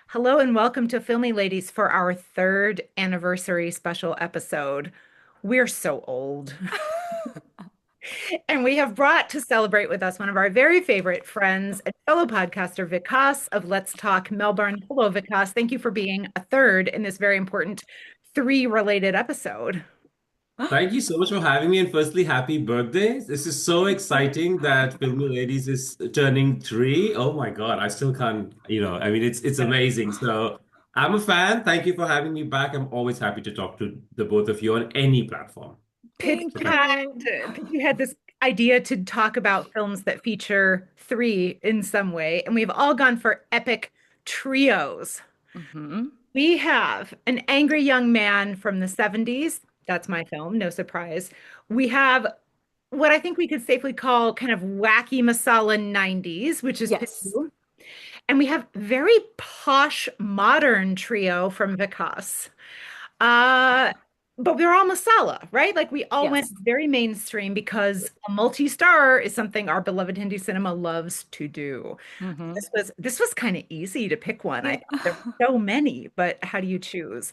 Hello and welcome to Filmi Ladies for our third anniversary special episode. We're so old. And we have brought to celebrate with us one of our very favorite friends and fellow podcaster, Vikas of Let's Talk Melbourne. Hello, Vikas. Thank you for being a third in this very important three related episode. Thank you so much for having me. And firstly, happy birthday. This is so exciting that Filmi Ladies is turning 3. Oh my God, I still can't, I mean, it's amazing. So I'm a fan. Thank you for having me back. I'm always happy to talk to the both of you on any platform. Pitu Thank So had you. Pitu had this idea to talk about films that feature three in some way, and we've all gone for epic trios. hmm We have An Angry Young Man from the 70s. That's my film, no surprise. We have what I think we could safely call kind of wacky masala 90s, which is Yes. Pitu. And we have very posh modern trio from Vikas. Uh, but we're all masala, right? Like we all went Yes. very mainstream because a multi-star is something our beloved Hindi cinema loves to do. hmm This was kind of easy to pick one. I Yeah. thought there were so many, but how do you choose?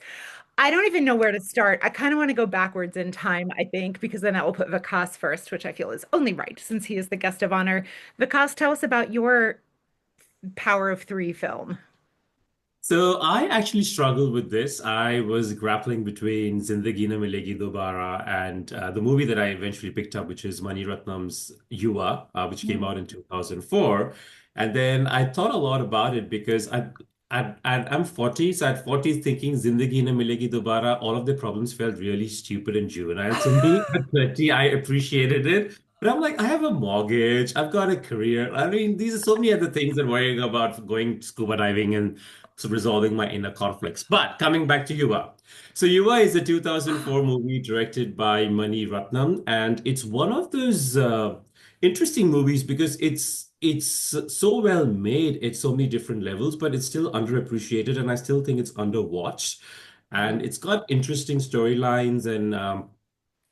I don't even know where to start. I kind of want to go backwards in time, I think, because then that will put Vikas first, which I feel is only right since he is the guest of honor. Vikas, tell us about your Power of Three film. So I actually struggled with this. I was grappling between Zindagi Na Milegi Dobara and the movie that I eventually picked up, which is Mani Ratnam's Yuva, which came out in 2004. And then I thought a lot about it because I'm 40, so at 40 thinking Zindagi Na Milegi Dobara, all of the problems felt really stupid and juvenile to me. At 30, I appreciated it. But I'm like, I have a mortgage, I've got a career. I mean, these are so many other things than worrying about going scuba diving and so resolving my inner conflicts. But coming back to Yuva. So Yuva is a 2004 movie directed by Mani Ratnam, and it's one of those interesting movies because it's so well made at so many different levels, but it's still underappreciated, and I still think it's underwatched. And it's got interesting storylines and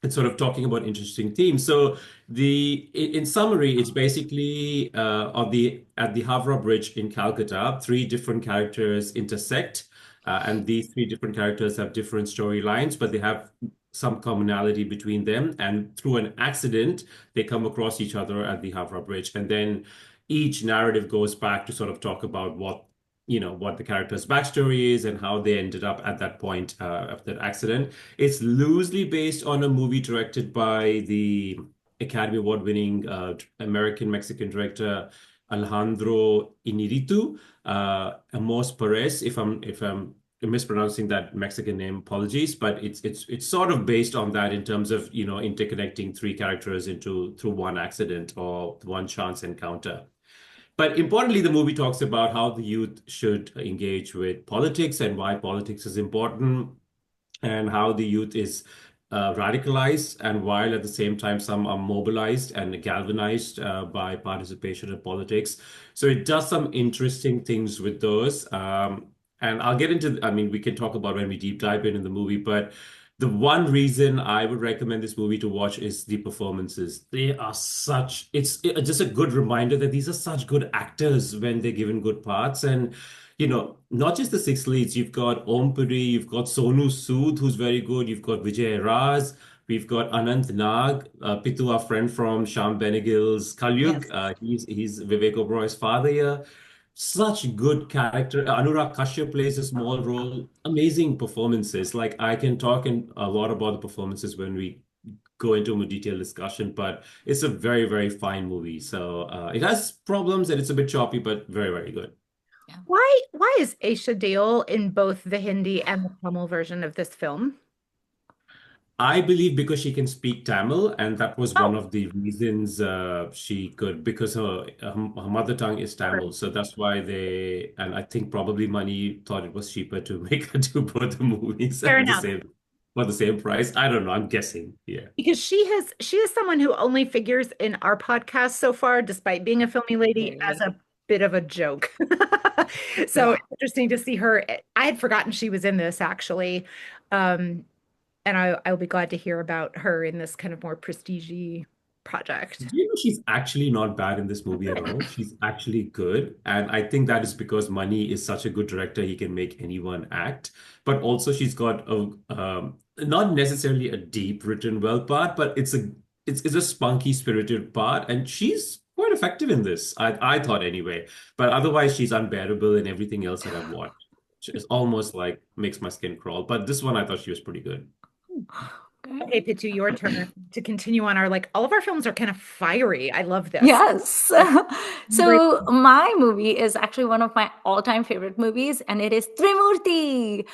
it's sort of talking about interesting themes. So in summary, it's basically on the at the Havra Bridge in Calcutta, three different characters intersect, and these three different characters have different storylines, but they have some commonality between them. And through an accident, they come across each other at the Havra Bridge, and then each narrative goes back to sort of talk about what the character's backstory is and how they ended up at that point of that accident. It's loosely based on a movie directed by the Academy Award-winning American-Mexican director Alejandro Inarritu, Amos Perez. If I'm mispronouncing that Mexican name, apologies, but it's sort of based on that in terms of interconnecting three characters into through one accident or one chance encounter. But importantly, the movie talks about how the youth should engage with politics and why politics is important and how the youth is radicalized and while at the same time some are mobilized and galvanized by participation in politics. So it does some interesting things with those. And I'll get into, I mean, we can talk about when we deep dive in the movie, but the one reason I would recommend this movie to watch is the performances. They are such, it's just a good reminder that these are such good actors when they're given good parts. And not just the six leads. You've got Om Puri, you've got Sonu Sood, who's very good. You've got Vijay Raz. We've got Anant Nag, Pitu, our friend from Sham Benegil's Kalyug. Yes. He's Vivek Oberoy's father here. Such good character. Anurag Kashyap plays a small role. Amazing performances. Like I can talk a lot about the performances when we go into a more detailed discussion, but it's a very, very fine movie. So it has problems and it's a bit choppy, but very, very good. Yeah. Why is Aisha Deol in both the Hindi and the Tamil version of this film? I believe because she can speak Tamil, and that was one Oh, of the reasons she could, because her mother tongue is sure. Tamil. So that's why and I think probably money thought it was cheaper to make her do both the movies Fair at the enough. same for the same price. I don't know. I'm guessing. Yeah. Because she is someone who only figures in our podcast so far, despite being a filmy lady, as Really? a bit of a joke. So Yeah. it's interesting to see her. I had forgotten she was in this actually. Um, and I'll be glad to hear about her in this kind of more prestige. project. She's actually not bad in this movie at all. She's actually good. And I think that is because Mani is such a good director, he can make anyone act. But also she's got a not necessarily a deep written well part, but it's a spunky spirited part, and she's quite effective in this. I thought anyway. But otherwise she's unbearable in everything else that I've watched. It's almost like makes my skin crawl. But this one I thought she was pretty good. Okay, Pitu, your turn to continue on our like all of our films are kind of fiery. I love this. Yes. Like, great. So my movie is actually one of my all-time favorite movies, and it is Trimurti.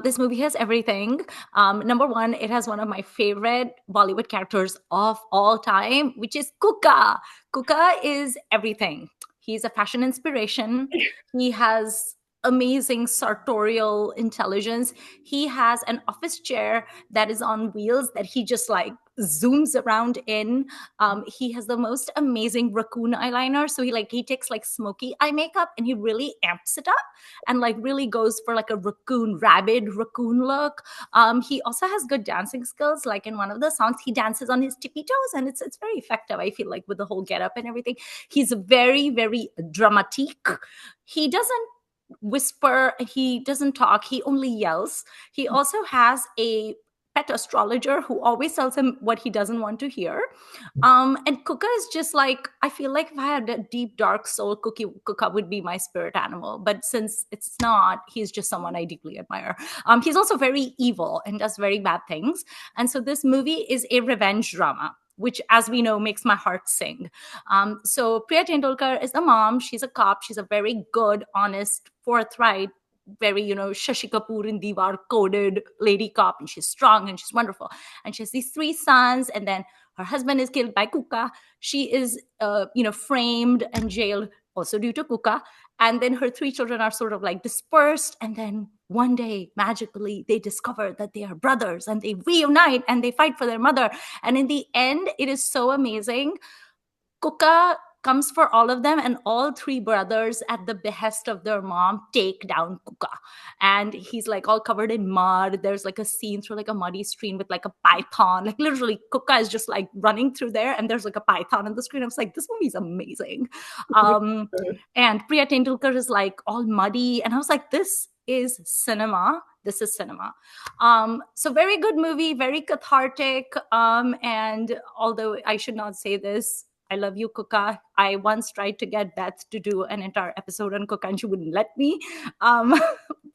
This movie has everything. Number one, it has one of my favorite Bollywood characters of all time, which is Kuka. Kuka is everything. He's a fashion inspiration. He has amazing sartorial intelligence. He has an office chair that is on wheels that he just like zooms around in. He has the most amazing raccoon eyeliner. So he takes like smoky eye makeup and he really amps it up and like really goes for like a rabid raccoon look. He also has good dancing skills. Like in one of the songs, he dances on his tippy toes, and it's very effective. I feel like with the whole getup and everything. He's very very dramatique. He doesn't whisper. He doesn't talk. He only yells. He also has a pet astrologer who always tells him what he doesn't want to hear. And Kuka is just like, I feel like if I had a deep, dark soul, Kuka would be my spirit animal. But since it's not, he's just someone I deeply admire. He's also very evil and does very bad things. And so this movie is a revenge drama, which, as we know, makes my heart sing. So Priya Tendulkar is the mom. She's a cop. She's a very good, honest, forthright, very, Shashi Kapoor in Diwar coded lady cop, and she's strong and she's wonderful. And she has these three sons, and then her husband is killed by Kuka. She is, framed and jailed also due to Kuka. And then her three children are sort of like dispersed. And then one day, magically, they discover that they are brothers and they reunite and they fight for their mother. And in the end, it is so amazing. Kuka comes for all of them, and all three brothers, at the behest of their mom, take down Kuka. And he's like all covered in mud. There's like a scene through like a muddy stream with like a python. Like literally, Kuka is just like running through there, and there's like a python on the screen. I was like, this movie's amazing. And Priya Tendulkar is like all muddy, and I was like, this is cinema. This is cinema. So very good movie, very cathartic. And although I should not say this, I love you, Kuka. I once tried to get Beth to do an entire episode on Kuka, and she wouldn't let me.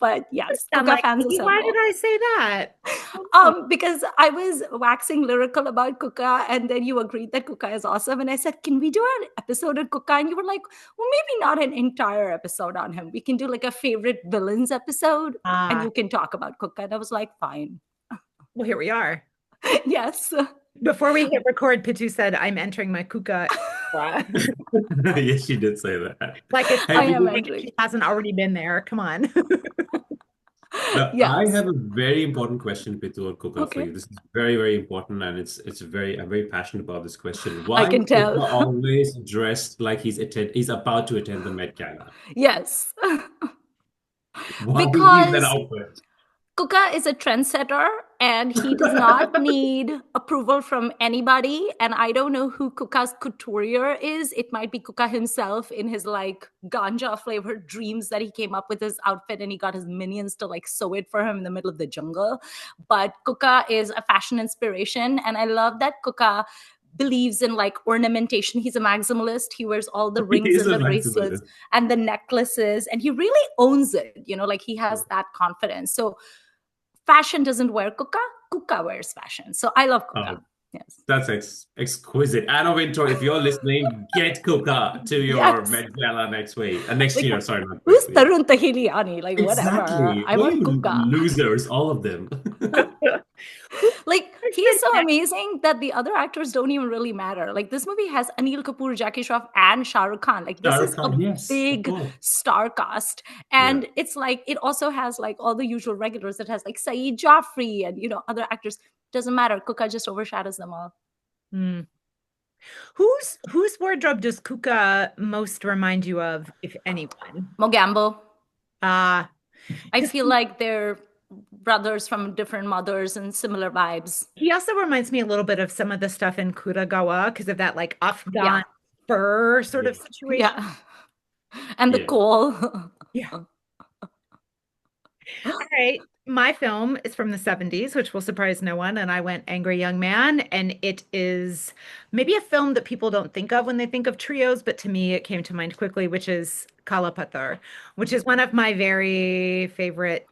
But yes, I'm Kuka like, fans why assemble. did I say that? Because I was waxing lyrical about Kuka, and then you agreed that Kuka is awesome. And I said, can we do an episode on Kuka? And you were like, well, maybe not an entire episode on him. We can do like a favorite villains episode, and you can talk about Kuka. And I was like, fine. Well, here we are. Yes. Before we hit record, Pitu said, I'm entering my Kuka era." Yes, she did say that. Like it's I am like entering. she hasn't already been there. Come on. Now, I Yes. have a very important question, Pitu, on Kuka for Okay. you. This is very, very important, and I'm very passionate about this question. I Why can is Kuka tell. always dressed like he's about to attend the Met Gala? Yes. Why is that Because outfit? Kuka is a trendsetter and he does not need approval from anybody. And I don't know who Kuka's couturier is. It might be Kuka himself in his like ganja flavored dreams that he came up with his outfit and he got his minions to like sew it for him in the middle of the jungle. But Kuka is a fashion inspiration. And I love that Kuka believes in like ornamentation. He's a maximalist. He wears all the He rings is and a the bracelets maximalist. and the necklaces, and he really owns it, like he has that confidence. So fashion doesn't wear Kuka. Kuka wears fashion. So I love Kuka. Yes. That's exquisite. Anna Wintour, if you're listening, get Kuka to your Yes. Met Gala next week. Next Like, year, sorry, not who's next week. Tarun Tahiliani? Like, whatever. Exactly. I What want you Kuka. losers, all of them. Like, he is so amazing that the other actors don't even really matter. Like, this movie has Anil Kapoor, Jackie Shroff, and Shah Rukh Khan. Like, this is a Yes, big star cast. And it's like, it also has like all the usual regulars. It has like Saeed Jaffrey and, other actors. Doesn't matter. Kuka just overshadows them all. Mm. Whose wardrobe does Kuka most remind you of, if anyone? Mogambo. I feel like they're brothers from different mothers and similar vibes. He also reminds me a little bit of some of the stuff in Kuragawa because of that like Afghan Yeah. fur sort of Yeah. situation. Yeah. And the Yeah. coal. Yeah. All right. My film is from the 70s, which will surprise no one. And I went Angry Young Man. And it is maybe a film that people don't think of when they think of trios, but to me, it came to mind quickly, which is Kala Pathhar, which is one of my very favorite,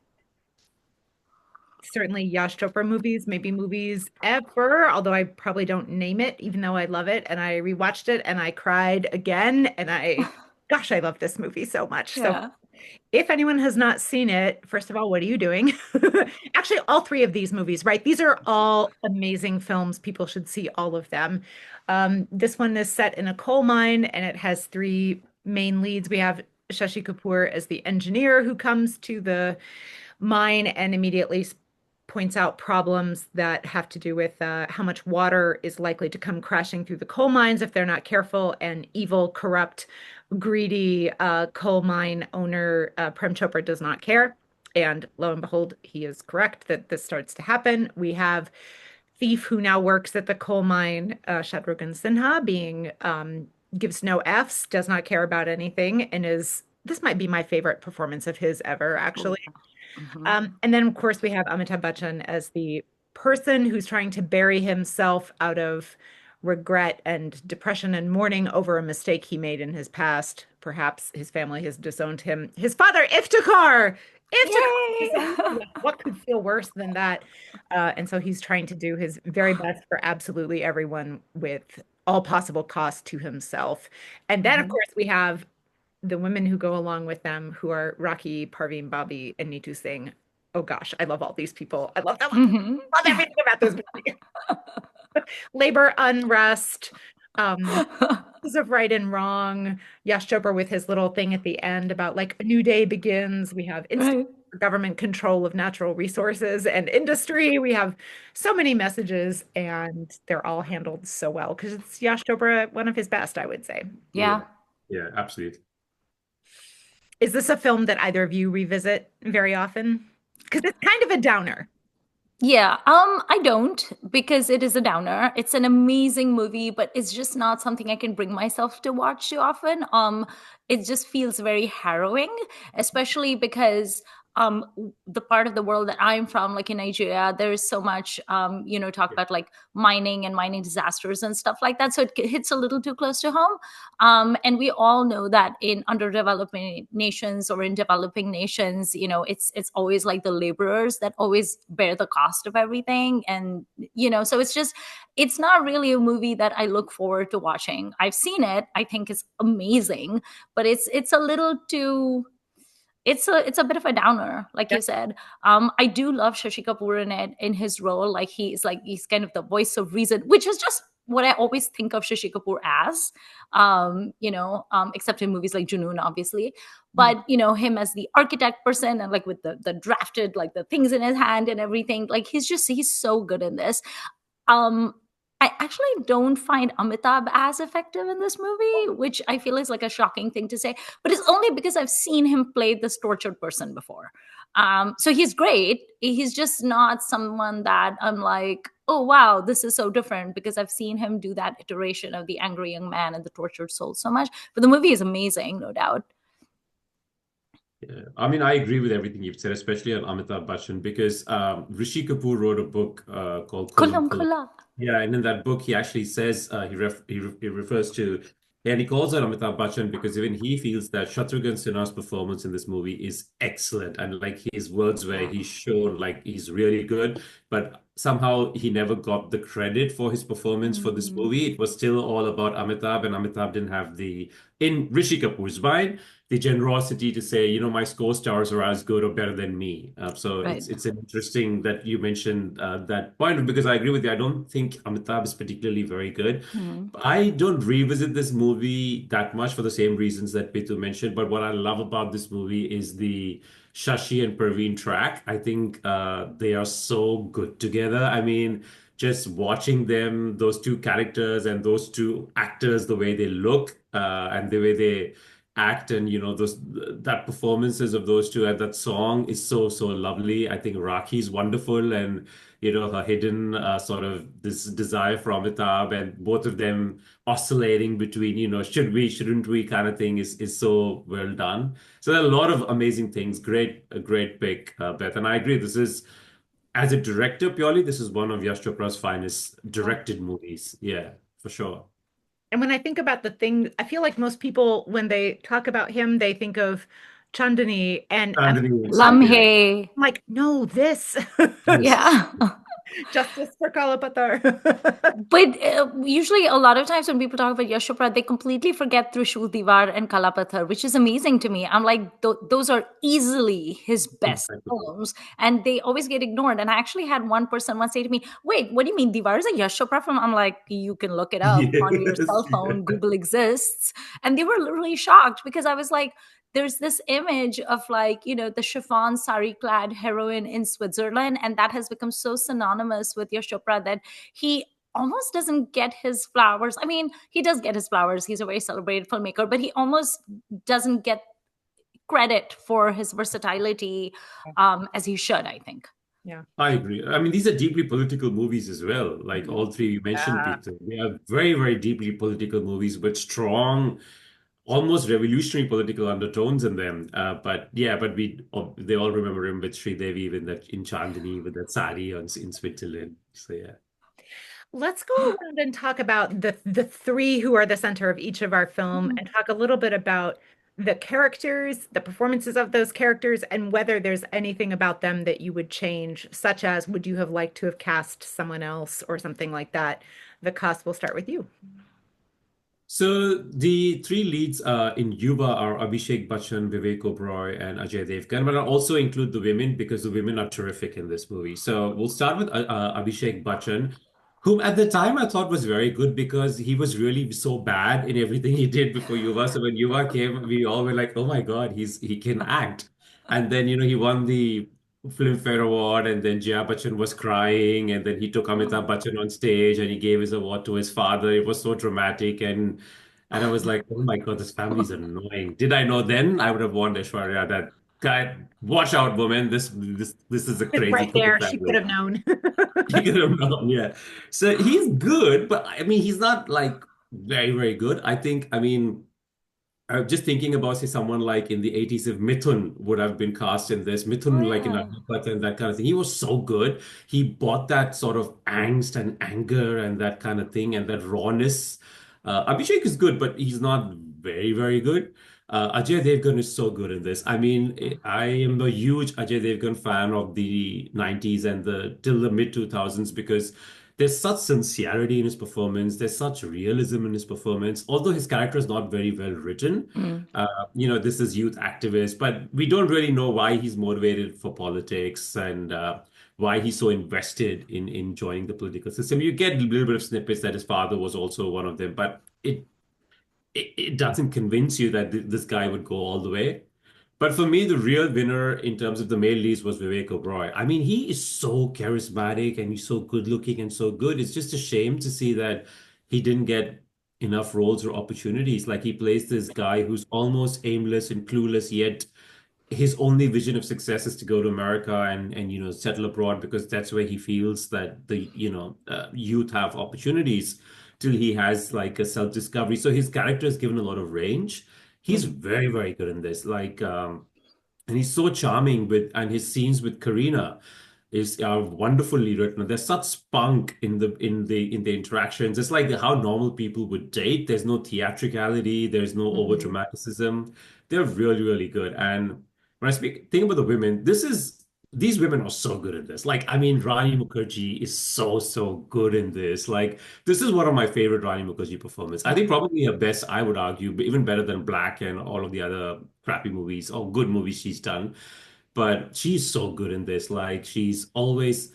certainly Yash Chopra movies, maybe movies ever, although I probably don't name it, even though I love it. And I rewatched it and I cried again. And gosh, I love this movie so much. So Yeah. if anyone has not seen it, first of all, what are you doing? Actually, all three of these movies, right? These are all amazing films. People should see all of them. This one is set in a coal mine and it has three main leads. We have Shashi Kapoor as the engineer who comes to the mine and immediately points out problems that have to do with how much water is likely to come crashing through the coal mines if they're not careful. And evil, corrupt, greedy coal mine owner Prem Chopra does not care. And lo and behold, he is correct that this starts to happen. We have thief who now works at the coal mine, Shatrughan Sinha, being gives no Fs, does not care about anything, and is this might be my favorite performance of his ever, Oh, actually. yeah. Mhm. And then, of course, we have Amitabh Bachchan as the person who's trying to bury himself out of regret and depression and mourning over a mistake he made in his past. Perhaps his family has disowned him. His father, Iftikhar, Yay! disowned him. What could feel worse than that? And so he's trying to do his very best for absolutely everyone with all possible cost to himself. And then, of Mhm. course, we have the women who go along with them, who are Rocky, Parveen Bobby, and Neetu Singh. Oh gosh, I love all these people. I love them. Mhm. Love everything about this movie. Labor unrest, um, of right and wrong. Yash Chopra with his little thing at the end about like a new day begins. We have instant Right. government control of natural resources and industry. We have so many messages, and they're all handled so well because it's Yash Chopra at one of his best, I would say. Yeah. Yeah. Yeah, absolutely. Is this a film that either of you revisit very often? Because it's kind of a downer. Yeah, I don't because it is a downer. It's an amazing movie, but it's just not something I can bring myself to watch too often. It just feels very harrowing, especially because the part of the world that I'm from, like in Nigeria, there's so much talk Yeah. about like mining and mining disasters and stuff like that. So it hits a little too close to home. And we all know that in underdeveloping nations or in developing nations, it's always like the laborers that always bear the cost of everything. And so it's not really a movie that I look forward to watching. I've seen it. I think it's amazing, but it's a little too it's a bit of a downer, like Yeah. you said. I do love Shashi Kapoor in it, in his role. He's kind of the voice of reason, which is just what I always think of Shashi Kapoor as. Except in movies like Junoon, obviously. Mm. But him as the architect person and like with the drafted like the things in his hand and everything. Like he's so good in this. Um, I actually don't find Amitabh as effective in this movie, which I feel is like a shocking thing to say, but it's only because I've seen him play this tortured person before. So he's great. He's just not someone that I'm like, oh wow, this is so different, because I've seen him do that iteration of the angry young man and the tortured soul so much. But the movie is amazing, no doubt. Yeah. I mean, I agree with everything you've said, especially on Amitabh Bachchan, because Rishi Kapoor wrote a book called Kulam Kulam Kulam. kula. Yeah, and in that book, he actually says he refers to, and he calls out Amitabh Bachchan because even he feels that Shatrughan Sinha's performance in this movie is excellent, and like his words where he's shown like he's really good, but somehow he never got the credit for his performance for this Mhm. movie. It was still all about Amitabh, and Amitabh didn't have in Rishi Kapoor's mind, the generosity to say, my co-stars are as good or better than me. So Right. it's interesting that you mentioned that point, because I agree with you. I don't think Amitabh is particularly very good. Mhm. I don't revisit this movie that much for the same reasons that Pitu mentioned. But what I love about this movie is the Shashi and Praveen track. I think they are so good together. I mean, just watching them, those two characters and those two actors, the way they look and the way they act, and those that performances of those two, and that song is so lovely. I think Rakhi's wonderful, and her hidden sort of this desire for Amitabh, and both of them oscillating between should we, shouldn't we kind of thing is so well done. So there are a lot of amazing things. A great pick, Beth, and I agree. This is, as a director purely, this is one of Yash Chopra's finest directed movies. Yeah, for sure. And when I think about the thing, I feel like most people, when they talk about him, they think of Chandani and Chandni and stuff, yeah. Lamhe. I'm like, no, this. Yes. Yeah. Justice for Kala Pathhar. But usually, a lot of times when people talk about Yash Chopra, they completely forget Trishul Diwar and Kala Pathhar, which is amazing to me. I'm like, those are easily his best Exactly. films, and they always get ignored. And I actually had one person once say to me, "Wait, what do you mean Diwar is a Yash Chopra film?" I'm like, "You can look it up on your Yes. cell phone. Google exists." And they were literally shocked because I was like, there's this image of like the chiffon sari clad heroine in Switzerland, and that has become so synonymous with Yash Chopra that he almost doesn't get his flowers. I mean, he does get his flowers. He's a very celebrated filmmaker, but he almost doesn't get credit for his versatility as he should, I think. Yeah. I agree. I mean, these are deeply political movies as well. Like all three you mentioned, Yeah. Peter. They are very deeply political movies with strong, almost revolutionary political undertones in them. But yeah, but they all remember him with Devi with that in Chandni with that sari in Switzerland. So yeah. Let's go around and talk about the three who are the center of each of our film and talk a little bit about the characters, the performances of those characters, and whether there's anything about them that you would change, such as would you have liked to have cast someone else or something like that. Vikas, we'll start with you. So the three leads in Yuva are Abhishek Bachchan, Vivek Oberoi, and Ajay Devgan. But I'll also include the women because the women are terrific in this movie. So we'll start with Abhishek Bachchan, whom at the time I thought was very good because he was really so bad in everything he did before Yuva. So when Yuva came, we all were like, "Oh my God, he can act." And then he won the Filmfare Award, and then Jaya Bachchan was crying, and then he took Amitabh Bachchan on stage and he gave his award to his father. It was so dramatic, and I was like, oh my God, this family is annoying. Did I know then? I would have warned Aishwarya that guy, watch out, woman. This is a It's crazy right cooking there. She could family. have known. You could have known, yeah. So he's good, but I mean, he's not like very good. I mean. I'm just thinking about, say, someone like in the 80s, if Mithun would have been cast in this, Oh Mithun, like in yeah. Agnipath and that kind of thing. He was so good. He brought that sort of angst and anger and that kind of thing and that rawness. Abhishek is good, but he's not very good. Ajay Devgan is so good in this. I mean, I am a huge Ajay Devgan fan of the 90s and the till the mid 2000s because there's such sincerity in his performance. There's such realism in his performance. Although his character is not very well written, Mm. this is youth activist, but we don't really know why he's motivated for politics and why he's so invested in joining the political system. You get a little bit of snippets that his father was also one of them, but it doesn't convince you that this guy would go all the way. But for me, the real winner in terms of the male leads was Vivek Oberoi. I mean, he is so charismatic and he's so good looking and so good. It's just a shame to see that he didn't get enough roles or opportunities. Like he plays this guy who's almost aimless and clueless, yet his only vision of success is to go to America and settle abroad because that's where he feels that the youth have opportunities till he has like a self-discovery. So his character is given a lot of range. He's Mhm. very good in this. And he's so charming and his scenes with Karina is are wonderfully written. There's such spunk in the interactions. It's like how normal people would date. There's no theatricality. There's no over Mhm. dramaticism. They're really good. And when I think about the women, these women are so good at this. Like, I mean, Rani Mukherjee is so good in this. Like, this is one of my favorite Rani Mukherjee performances. I think probably her best, I would argue, but even better than Black and all of the other crappy movies or good movies she's done. But she's so good in this. Like, she's always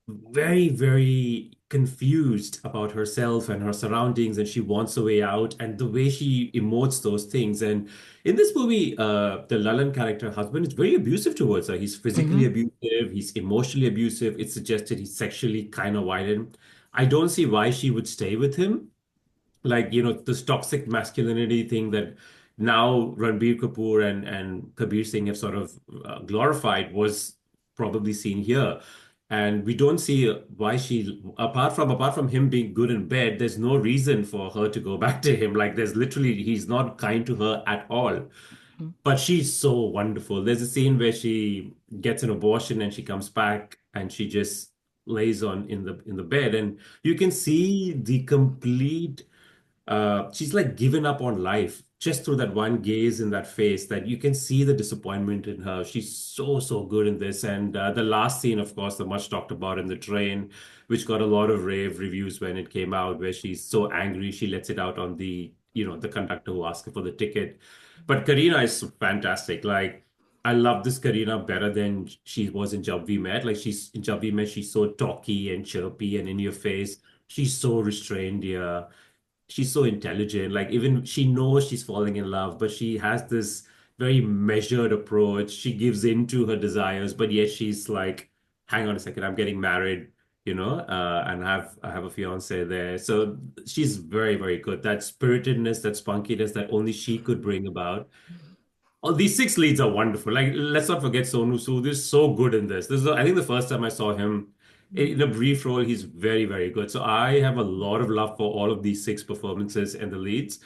very confused about herself and her surroundings, and she wants a way out, and the way she emotes those things. And in this movie, the Lalan character husband is very abusive towards her. He's physically Mhm. abusive, he's emotionally abusive. It's suggested he's sexually kind of violent. I don't see why she would stay with him, like this toxic masculinity thing that now Ranbir Kapoor and Kabir Singh have sort of glorified was probably seen here. And we don't see why she, apart from him being good in bed, there's no reason for her to go back to him. Like there's literally, he's not kind to her at all. Mhm. But she's so wonderful. There's a scene where she gets an abortion and she comes back and she just lays on in the bed, and you can see the complete she's like given up on life just through that one gaze in that face, that you can see the disappointment in her. She's so good in this. And the last scene, of course, the much talked about in the train, which got a lot of rave reviews when it came out, where she's so angry she lets it out on the conductor who asked her for the ticket. But Karina is fantastic. Like, I love this Karina better than she was in Jab We Met. Like, she's in Jab We Met, she's so talky and chirpy and in your face. She's so restrained here. She's so intelligent. Like, even she knows she's falling in love, but she has this very measured approach. She gives in to her desires, but yet she's like, hang on a second, I'm getting married, and I have a fiance there. So she's very good. That spiritedness, that spunkiness that only she could bring about. Oh, these six leads are wonderful. Like, let's not forget Sonu Sood is so good in this. I think the first time I saw him in a brief role, he's very good. So I have a lot of love for all of these six performances and the leads.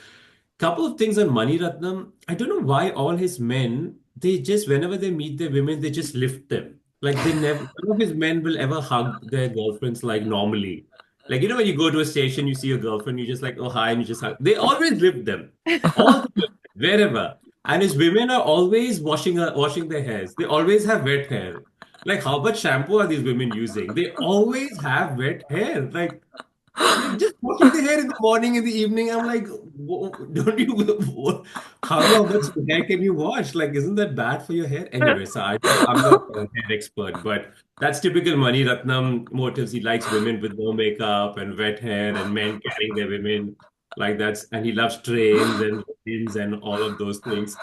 Couple of things on Mani Ratnam. I don't know why all his men, they just, whenever they meet their women, they just lift them. Like they never, none of his men will ever hug their girlfriends like normally. Like, when you go to a station, you see your girlfriend, you just like, oh, hi, and you just hug. They always lift them. All the time, wherever. And his women are always washing their hairs. They always have wet hair. Like, how much shampoo are these women using? They always have wet hair. Like, they're just washing their hair in the morning, in the evening. I'm like, don't you? How much hair can you wash? Like, isn't that bad for your hair? Anyway, so I'm not a hair expert, but that's typical Mani Ratnam motives. He likes women with no makeup and wet hair, and men carrying their women like that's. And he loves trains and trains and all of those things.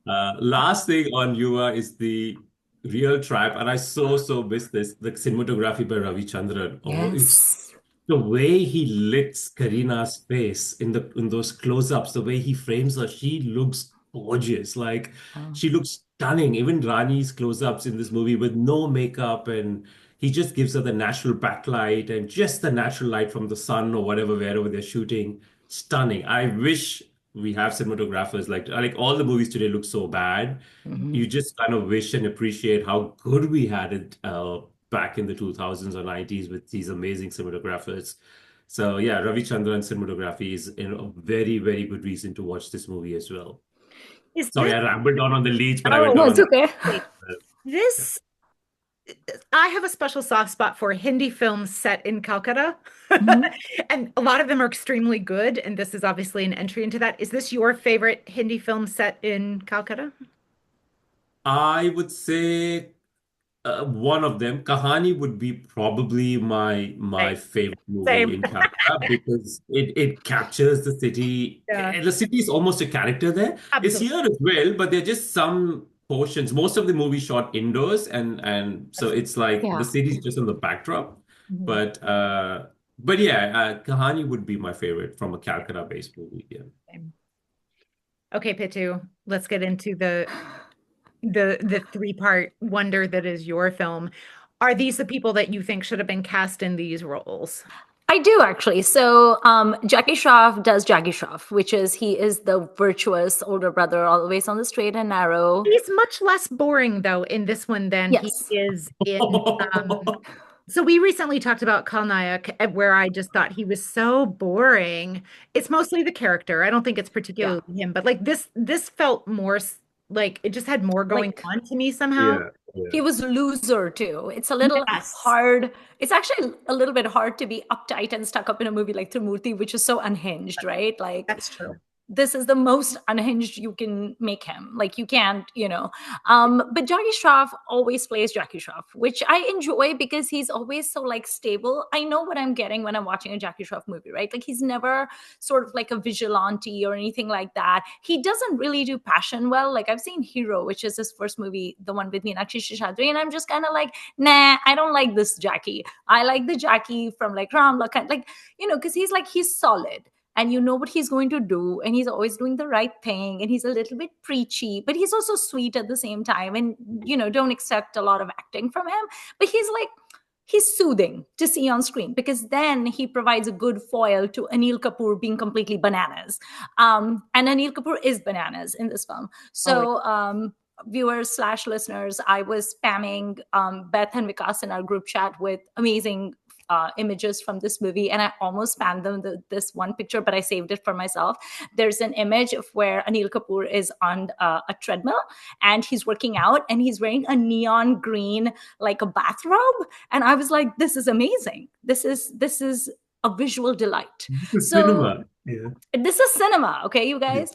Last thing on Yuva is the real trap, and I so miss this. The cinematography by Ravi Chandran. Oh, it's Yes. the way he licks Karina's face in those close-ups, the way he frames her, she looks gorgeous. Like, Oh. she looks stunning. Even Rani's close-ups in this movie with no makeup, and he just gives her the natural backlight and just the natural light from the sun or whatever, wherever they're shooting. Stunning. I wish we have cinematographers like all the movies today look so bad. Mhm. You just kind of wish and appreciate how good we had it back in the 2000s or 90s with these amazing cinematographers. So yeah, Ravi Chandran cinematography is a very good reason to watch this movie as well. Is Sorry, this, I rambled on the leads, but I went oh, No, on on it's that. okay. wait, this, I have a special soft spot for Hindi films set in Calcutta. Mhm. And a lot of them are extremely good. And this is obviously an entry into that. Is this your favorite Hindi film set in Calcutta? I would say one of them, Kahani, would be probably my Same. favorite movie Same. in Calcutta because it captures the city. Yeah, The city is almost a character there. It's absolutely. here as well, but there are just some portions. Most of the movie shot indoors, and so That's, it's like the Yeah. city's just on the backdrop. mhm. But uh, but yeah, Kahani would be my favorite from a Calcutta-based movie. Yeah. Same. Okay, Pitu, let's get into the three-part wonder that is your film. Are these the people that you think should have been cast in these roles? I do actually. So Jackie Shroff does Jackie Shroff, which is he is the virtuous older brother, always on the straight and narrow. He's much less boring though in this one than he Yes. is in so we recently talked about Kalnayak, where I just thought he was so boring. It's mostly the character. I don't think it's Yeah. particularly him, but like this felt more like it just had more going Like on to me somehow. Yeah, yeah. he was loser too. It's a little Yes. hard. It's actually a little bit hard to be uptight and stuck up in a movie like Trimurti, which is so unhinged, right? Like That's true. this is the most unhinged you can make him. Like you can't, but Jackie Shroff always plays Jackie Shroff, which I enjoy because he's always so like stable. I know what I'm getting when I'm watching a Jackie Shroff movie, right? Like he's never sort of like a vigilante or anything like that. He doesn't really do passion well. Like I've seen Hero, which is his first movie, the one with Meenakshi Shishadri, and I'm just kind of like, nah, I don't like this Jackie. I like the Jackie from like Ram Lakhan, like, because he's solid. and you know what he's going to do, and he's always doing the right thing, and he's a little bit preachy, but he's also sweet at the same time, and don't expect a lot of acting from him, but he's soothing to see on screen, because then he provides a good foil to Anil Kapoor being completely bananas. And Anil Kapoor is bananas in this film. Oh, So viewers / listeners, I was spamming Beth and Vikas in our group chat with amazing images from this movie, and I almost spammed them this one picture, but I saved it for myself. There's an image of where Anil Kapoor is on a treadmill, and he's working out, and he's wearing a neon green, like a bathrobe, and I was like, this is amazing. This is a visual delight. This is So cinema. Yeah. this is cinema, okay, you Yeah. guys.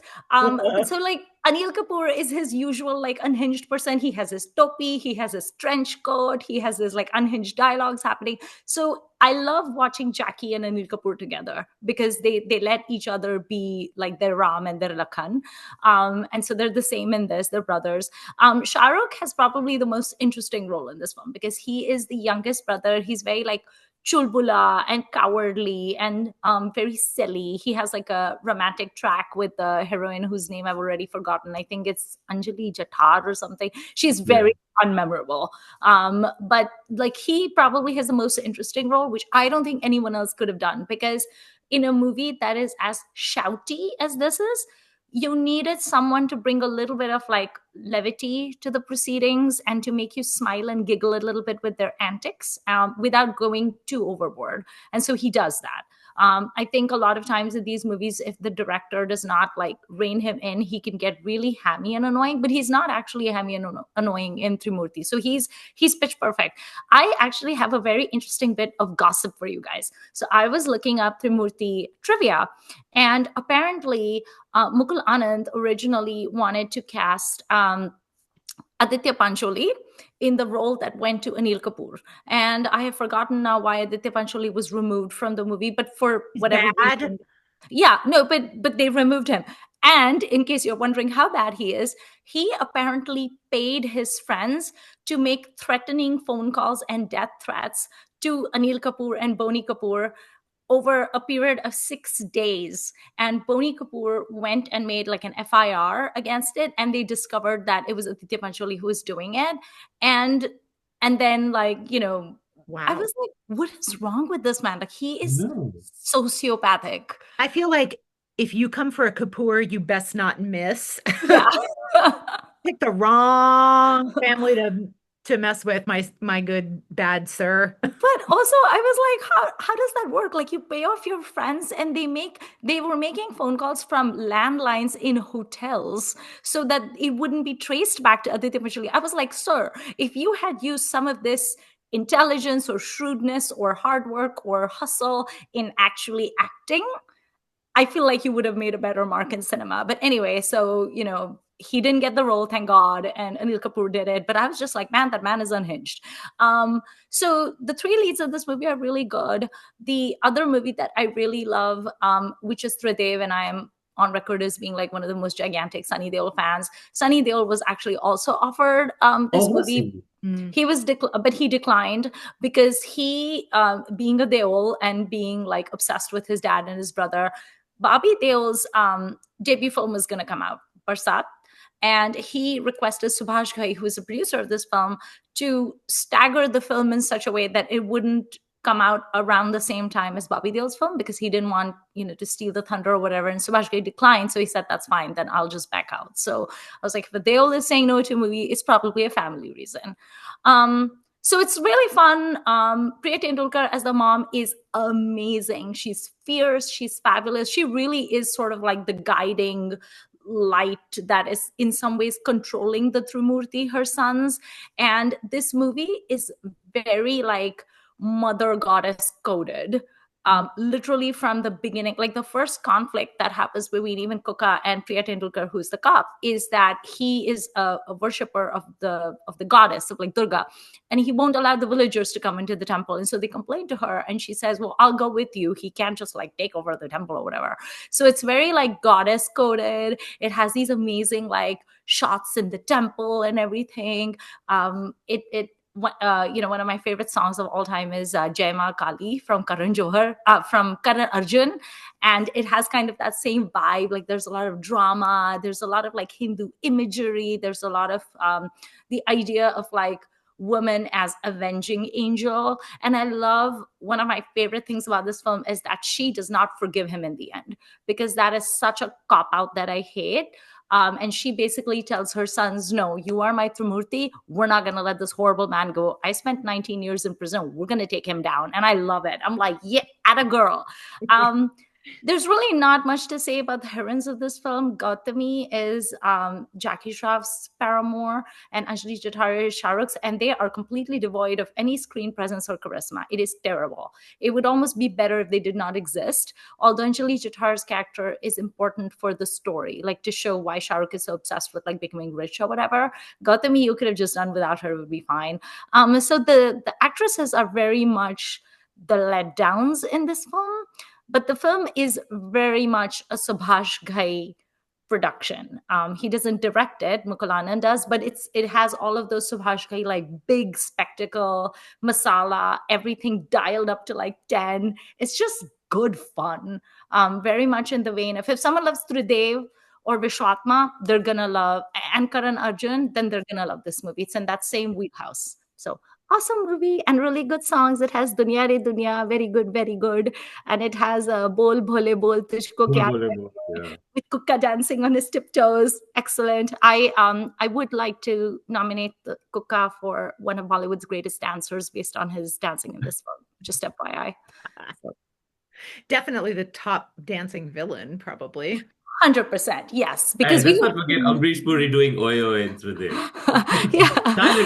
So like Anil Kapoor is his usual like unhinged person. He has his topi, he has his trench coat, he has his like unhinged dialogues happening. So I love watching Jackie and Anil Kapoor together, because they let each other be like their Ram and their Lakhan. And so they're the same in this, they're brothers. Shah Rukh has probably the most interesting role in this film, because he is the youngest brother. He's very like chulbula and cowardly and very silly. He has like a romantic track with the heroine whose name I've already forgotten. I think it's Anjali Jatar or something. She's very unmemorable. But like he probably has the most interesting role, which I don't think anyone else could have done, because in a movie that is as shouty as this is, you needed someone to bring a little bit of like levity to the proceedings and to make you smile and giggle a little bit with their antics, without going too overboard. And so he does that. I think a lot of times in these movies, if the director does not like rein him in, he can get really hammy and annoying, but he's not actually hammy and annoying in Trimurti. So he's pitch perfect. I actually have a very interesting bit of gossip for you guys. So I was looking up Trimurti trivia, and apparently Mukul Anand originally wanted to cast Aditya Pancholi in the role that went to Anil Kapoor. And I have forgotten now why Aditya Pancholi was removed from the movie, but for whatever bad. reason. Yeah, no, but they removed him. And in case you're wondering how bad he is, he apparently paid his friends to make threatening phone calls and death threats to Anil Kapoor and Boni Kapoor over a period of 6 days. And Boni Kapoor went and made like an FIR against it, and they discovered that it was Aditya Pancholi who was doing it. And then like, Wow. I was like, what is wrong with this man? Like he is No. sociopathic. I feel like if you come for a Kapoor, you best not miss. Yeah. Pick the wrong family to mess with, my good bad sir. But also I was like, how does that work? Like you pay off your friends, and they were making phone calls from landlines in hotels so that it wouldn't be traced back to Aditya Pancholi. I was like, sir, if you had used some of this intelligence or shrewdness or hard work or hustle in actually acting, I feel like you would have made a better mark in cinema. But anyway, so, he didn't get the role, thank God, and Anil Kapoor did it. But I was just like, man, that man is unhinged. So the three leads of this movie are really good. The other movie that I really love, which is Tridev, and I am on record as being like one of the most gigantic Sunny Deol fans. Sunny Deol was actually also offered this movie. He was, but he declined because he, being a Deol and being like obsessed with his dad and his brother, Bobby Deol's debut film was going to come out, Barsat. And he requested Subhash Ghai, who is the producer of this film, to stagger the film in such a way that it wouldn't come out around the same time as Bobby Deol's film, because he didn't want, to steal the thunder or whatever. And Subhash Ghai declined. So he said, that's fine, then I'll just back out. So I was like, if a Deol is saying no to a movie, it's probably a family reason. So it's really fun. Priya Tendulkar as the mom is amazing. She's fierce. She's fabulous. She really is sort of like the guiding light that is in some ways controlling the Trimurti, her sons. And this movie is very like mother goddess coded. Literally from the beginning, like the first conflict that happens between even Kuka and Priya Tendulkar, who's the cop, is that he is a worshiper of the goddess, of like Durga, and he won't allow the villagers to come into the temple. And so they complain to her, and she says, well, I'll go with you. He can't just like take over the temple or whatever. So it's very like goddess coded. It has these amazing like shots in the temple and everything. It one of my favorite songs of all time is Jai Ma Kali from Karan Arjun, and it has kind of that same vibe. Like there's a lot of drama, there's a lot of like Hindu imagery, there's a lot of the idea of like woman as avenging angel. And I love, one of my favorite things about this film is that she does not forgive him in the end, because that is such a cop out that I hate. And she basically tells her sons, no, you are my Trimurti. We're not going to let this horrible man go. I spent 19 years in prison. We're going to take him down. And I love it. I'm like, yeah, at a girl. There's really not much to say about the heroines of this film. Gautami is Jackie Shroff's paramour, and Anjali Jatara is Shah Rukh's, and they are completely devoid of any screen presence or charisma. It is terrible. It would almost be better if they did not exist. Although Anjali Jatara's character is important for the story, like to show why Shah Rukh is so obsessed with like becoming rich or whatever. Gautami, you could have just done without her; it would be fine. So the actresses are very much the letdowns in this film. But the film is very much a Subhash Ghai production. He doesn't direct it, Mukul does, but it has all of those Subhash Ghai like big spectacle, masala, everything dialed up to like 10. It's just good fun. Very much in the vein of, if someone loves Tridev or Vishwatma, they're gonna love, and Karan Arjun, then they're gonna love this movie. It's in that same wheelhouse. So awesome movie and really good songs. It has Dunya Re Dunya, very good, very good. And it has Bol Bhole Bol Tujhko Bol Kya bole Kare, bol. Yeah. with Kukka dancing on his tiptoes. Excellent. I would like to nominate the Kukka for one of Bollywood's greatest dancers based on his dancing in this film. Just FYI. So, Definitely the top dancing villain, probably. 100%, yes. Hey, Because let's not forget Amrish Puri doing Oyo and Through. Kind yeah.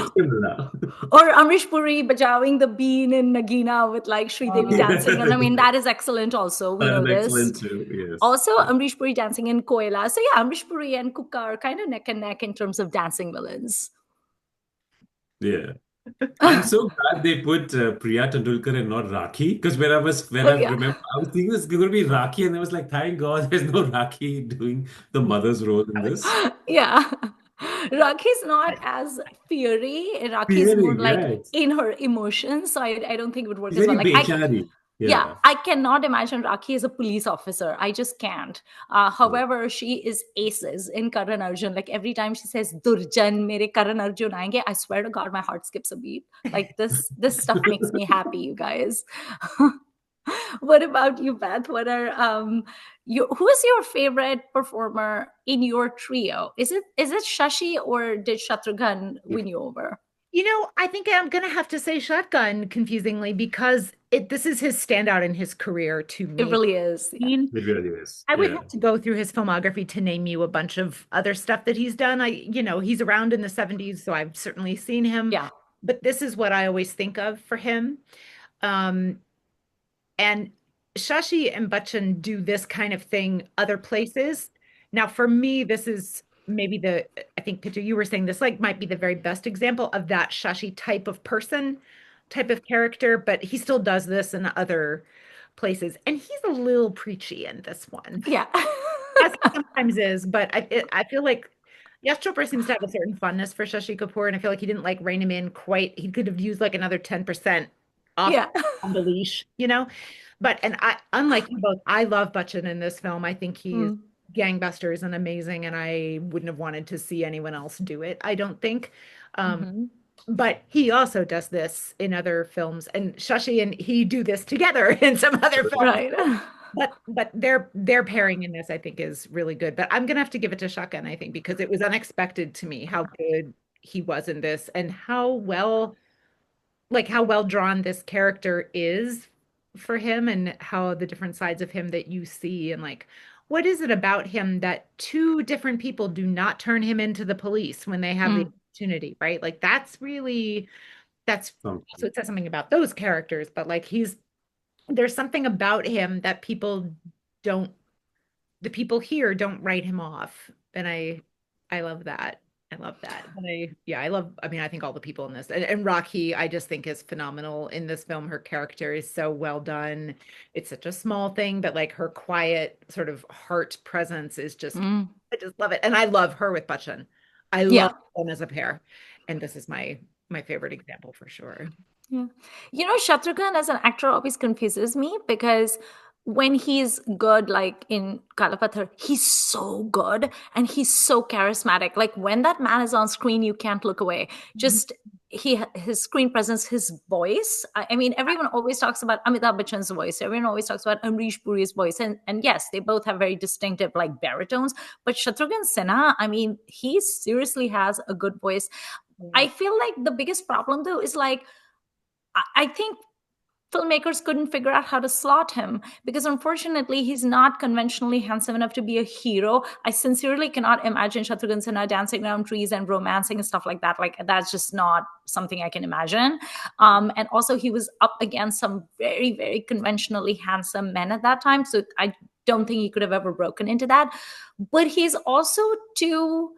of similar. Or Amrish Puri bajawing the bean in Nagina with like Sridevi dancing. And I mean, that is excellent also. We know That's this. excellent too. Yes. Also, Amrish Puri dancing in Koila. So yeah, Amrish Puri and Kukka are kind of neck and neck in terms of dancing villains. Yeah. I'm so glad they put Priya Tandulkar and not Rakhi, because when Oh I yeah. remember, I was thinking this is going to be Rakhi, and I was like, thank God there's no Rakhi doing the mother's role in this. Yeah. Rakhi's not as fiery. Rakhi's more Really, like right. in her emotions. So I don't think it would work She's as very well. bechari. Yeah, Yeah. I cannot imagine Rakhi as a police officer. I just can't. Yeah. However, she is aces in Karan Arjun. Like every time she says Durjan, mere Karan Arjun aayenge, I swear to God, my heart skips a beat. Like this stuff makes me happy, you guys. What about you, Beth? What are who is your favorite performer in your trio? Is it Shashi, or did Shatrughan win you over? I think I'm gonna have to say Shotgun, confusingly, because this is his standout in his career to It me. really is. I Yeah. mean, It really is. I would Yeah. have to go through his filmography to name you a bunch of other stuff that he's done. He's around in the 70s, so I've certainly seen him. Yeah. But this is what I always think of for him. Um, and Shashi and Bachchan do this kind of thing other places. Now, for me, this is maybe I think, Pitu, you were saying this like might be the very best example of that Shashi type of person, type of character, but he still does this in other places. And he's a little preachy in this one, Yeah. as he sometimes is, but I feel like Yash Chopra seems to have a certain fondness for Shashi Kapoor, and I feel like he didn't like rein him in quite. He could have used like another 10% off Yeah. on the leash. But unlike you both, I love Bachchan in this film. I think he's Mm. gangbusters and amazing, and I wouldn't have wanted to see anyone else do it, I don't think. Um, Mhm. but he also does this in other films, and Shashi and he do this together in some other films. Right. But their pairing in this, I think, is really good. But I'm gonna have to give it to Shotgun, I think, because it was unexpected to me how good he was in this and how well drawn this character is for him, and how the different sides of him that you see, and like what is it about him that two different people do not turn him into the police when they have the Mm. opportunity, right? Like that's so Something. it says something about those characters, but like there's something about him that don't the people here don't write him off. And I love that. I love that. And I mean, I think all the people in this, and Rocky, I just think is phenomenal in this film. Her character is so well done. It's such a small thing, but like her quiet sort of heart presence is just, Mm. I just love it. And I love her with Bachchan. I love Yeah. them as a pair. And this is my my favorite example for sure. Yeah. Shatrughan as an actor always confuses me because when he's good, like in Kala Pathhar, he's so good and he's so charismatic. Like when that man is on screen, you can't look away. Just his screen presence, his voice. I mean, everyone always talks about Amitabh Bachchan's voice. Everyone always talks about Amrish Puri's voice, and yes, they both have very distinctive like baritones. But Shatrughan Sinha, I mean, he seriously has a good voice. Yeah. I feel like the biggest problem though is like I think filmmakers couldn't figure out how to slot him because unfortunately he's not conventionally handsome enough to be a hero. I sincerely cannot imagine Shatrughan Sinha dancing around trees and romancing and stuff like that. Like that's just not something I can imagine. And also he was up against some very, very conventionally handsome men at that time. So I don't think he could have ever broken into that. But he's also too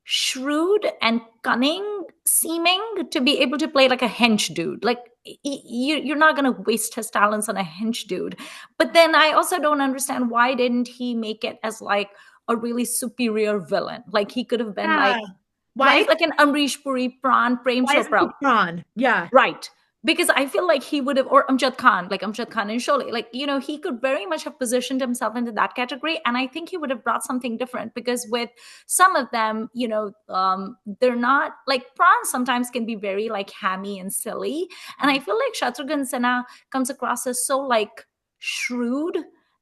shrewd and cunning seeming to be able to play like a hench dude. Like you're not going to waste his talents on a hench dude. But then I also don't understand why didn't he make it as like a really superior villain? Like he could have been Yeah. like, Why right, like an Amrish Puri, Prem why isn't Chopra. he Prawn? Yeah. Right. Because I feel like he would have, or Amjad Khan, like Amjad Khan and Sholay, like, he could very much have positioned himself into that category. And I think he would have brought something different because with some of them, they're not like Pran sometimes can be very like hammy and silly. And I feel like Shatrughan Sinha comes across as so like shrewd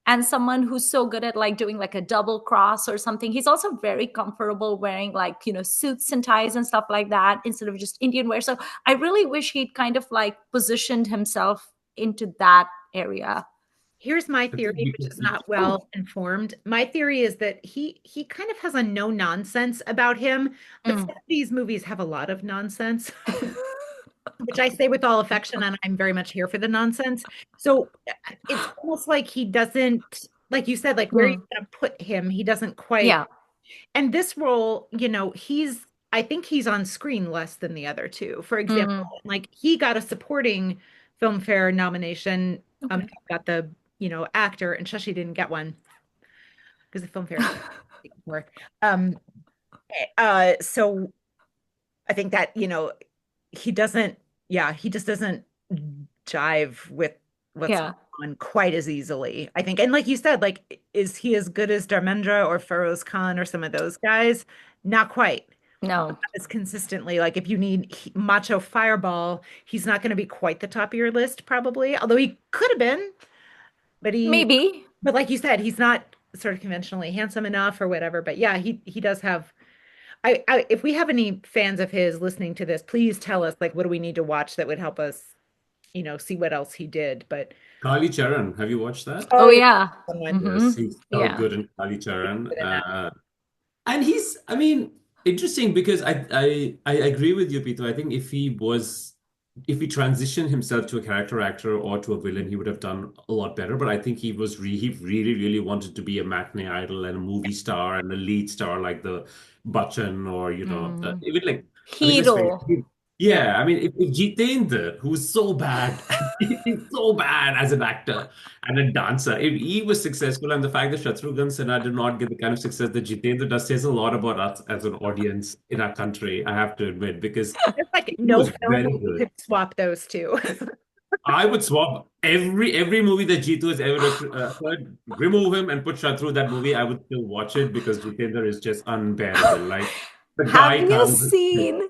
and someone who's so good at like doing like a double cross or something. He's also very comfortable wearing like, suits and ties and stuff like that instead of just Indian wear. So I really wish he'd kind of like positioned himself into that area. Here's my I think theory, which is not Oh. well informed. My theory is that he kind of has a no nonsense about him, but some Mm. of these movies have a lot of nonsense, which I say with all affection, and I'm very much here for the nonsense. So it's almost like he doesn't, like you said, like where you're Mm. gonna put him, he doesn't quite. Yeah. And this role, I think he's on screen less than the other two. For example, Mm. like he got a supporting Filmfare nomination. Okay. Got the, actor, and Shashi didn't get one because the Filmfare is worth. Um, so I think that, he doesn't, yeah, he just doesn't jive with what's Yeah. going on quite as easily, I think. And like you said, like, is he as good as Dharmendra or Feroz Khan or some of those guys? Not quite. No. As consistently. Like if you need macho fireball, he's not going to be quite the top of your list, probably. Although he could have been, but Maybe. but like you said, he's not sort of conventionally handsome enough or whatever. But yeah, he does have. If we have any fans of his listening to this, please tell us like what do we need to watch that would help us, see what else he did. But Kali Charan, have you watched that? oh Oh yeah, yeah. someone Hmm. Yes, he's so Yeah. good in Kali Charan. good in that. And I mean, interesting because I agree with you, Pitu. I think if he transitioned himself to a character actor or to a villain, he would have done a lot better. But I think he really, really wanted to be a matinee idol and a movie star and a lead star like the Bachchan or, Mm. even like, I mean, let's face Hero. it. Yeah, I mean, if Jitendra, who's so bad, he's so bad as an actor and a dancer. If he was successful, and the fact that Shatrughan Sinha did not get the kind of success that Jitendra does says a lot about us as an audience in our country, I have to admit, because There's like he no was film very where you good. could swap those two. I would swap every movie that Jitu has ever heard, remove him and put Shatru that movie. I would still watch it because Jitendra is just unbearable. Like the Have guy you comes. seen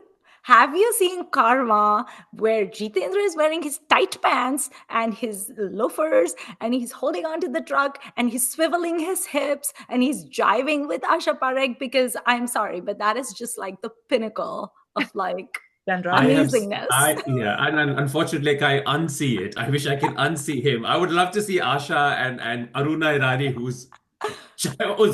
have you seen Karma where Jitendra is wearing his tight pants and his loafers and he's holding onto the truck and he's swiveling his hips and he's jiving with Asha Parekh? Because I'm sorry, but that is just like the pinnacle of like Dendra. I have, amazingness. yeah, and unfortunately, like, I unsee it. I wish I can unsee him. I would love to see Asha and Aruna Irani, who's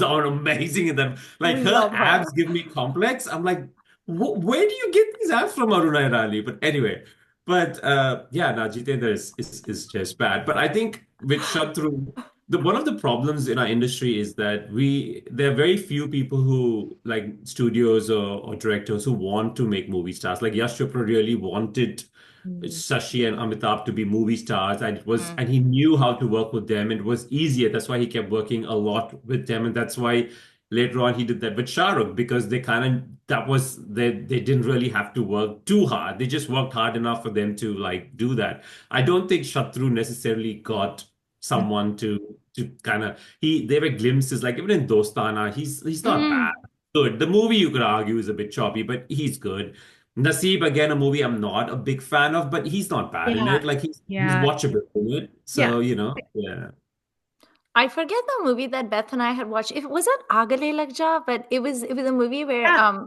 on amazing in them. Like We her love abs her. give me complex. I'm like, where do you get these abs from, Aruna Irani? But anyway, yeah, no, Jitendra is just bad. But I think with Shatru, the one of the problems in our industry is that there are very few people who like studios or directors who want to make movie stars. Like Yash Chopra really wanted Mm. Sashi and Amitabh to be movie stars, and Mm. and he knew how to work with them. It was easier. That's why he kept working a lot with them, and that's why later on he did that with Shah Rukh because they didn't really have to work too hard. They just worked hard enough for them to like do that. I don't think Shatru necessarily got someone to kind of he there were glimpses like even in Dostana he's not Mm, bad. Good. The movie you could argue is a bit choppy, but he's good. Naseeb, again, a movie I'm not a big fan of, but he's not bad in Yeah. it. Like he's Yeah. watchable in it. Yeah. So, yeah. I forget the movie that Beth and I had watched. It was it Agale Lagja, but it was a movie where Yeah.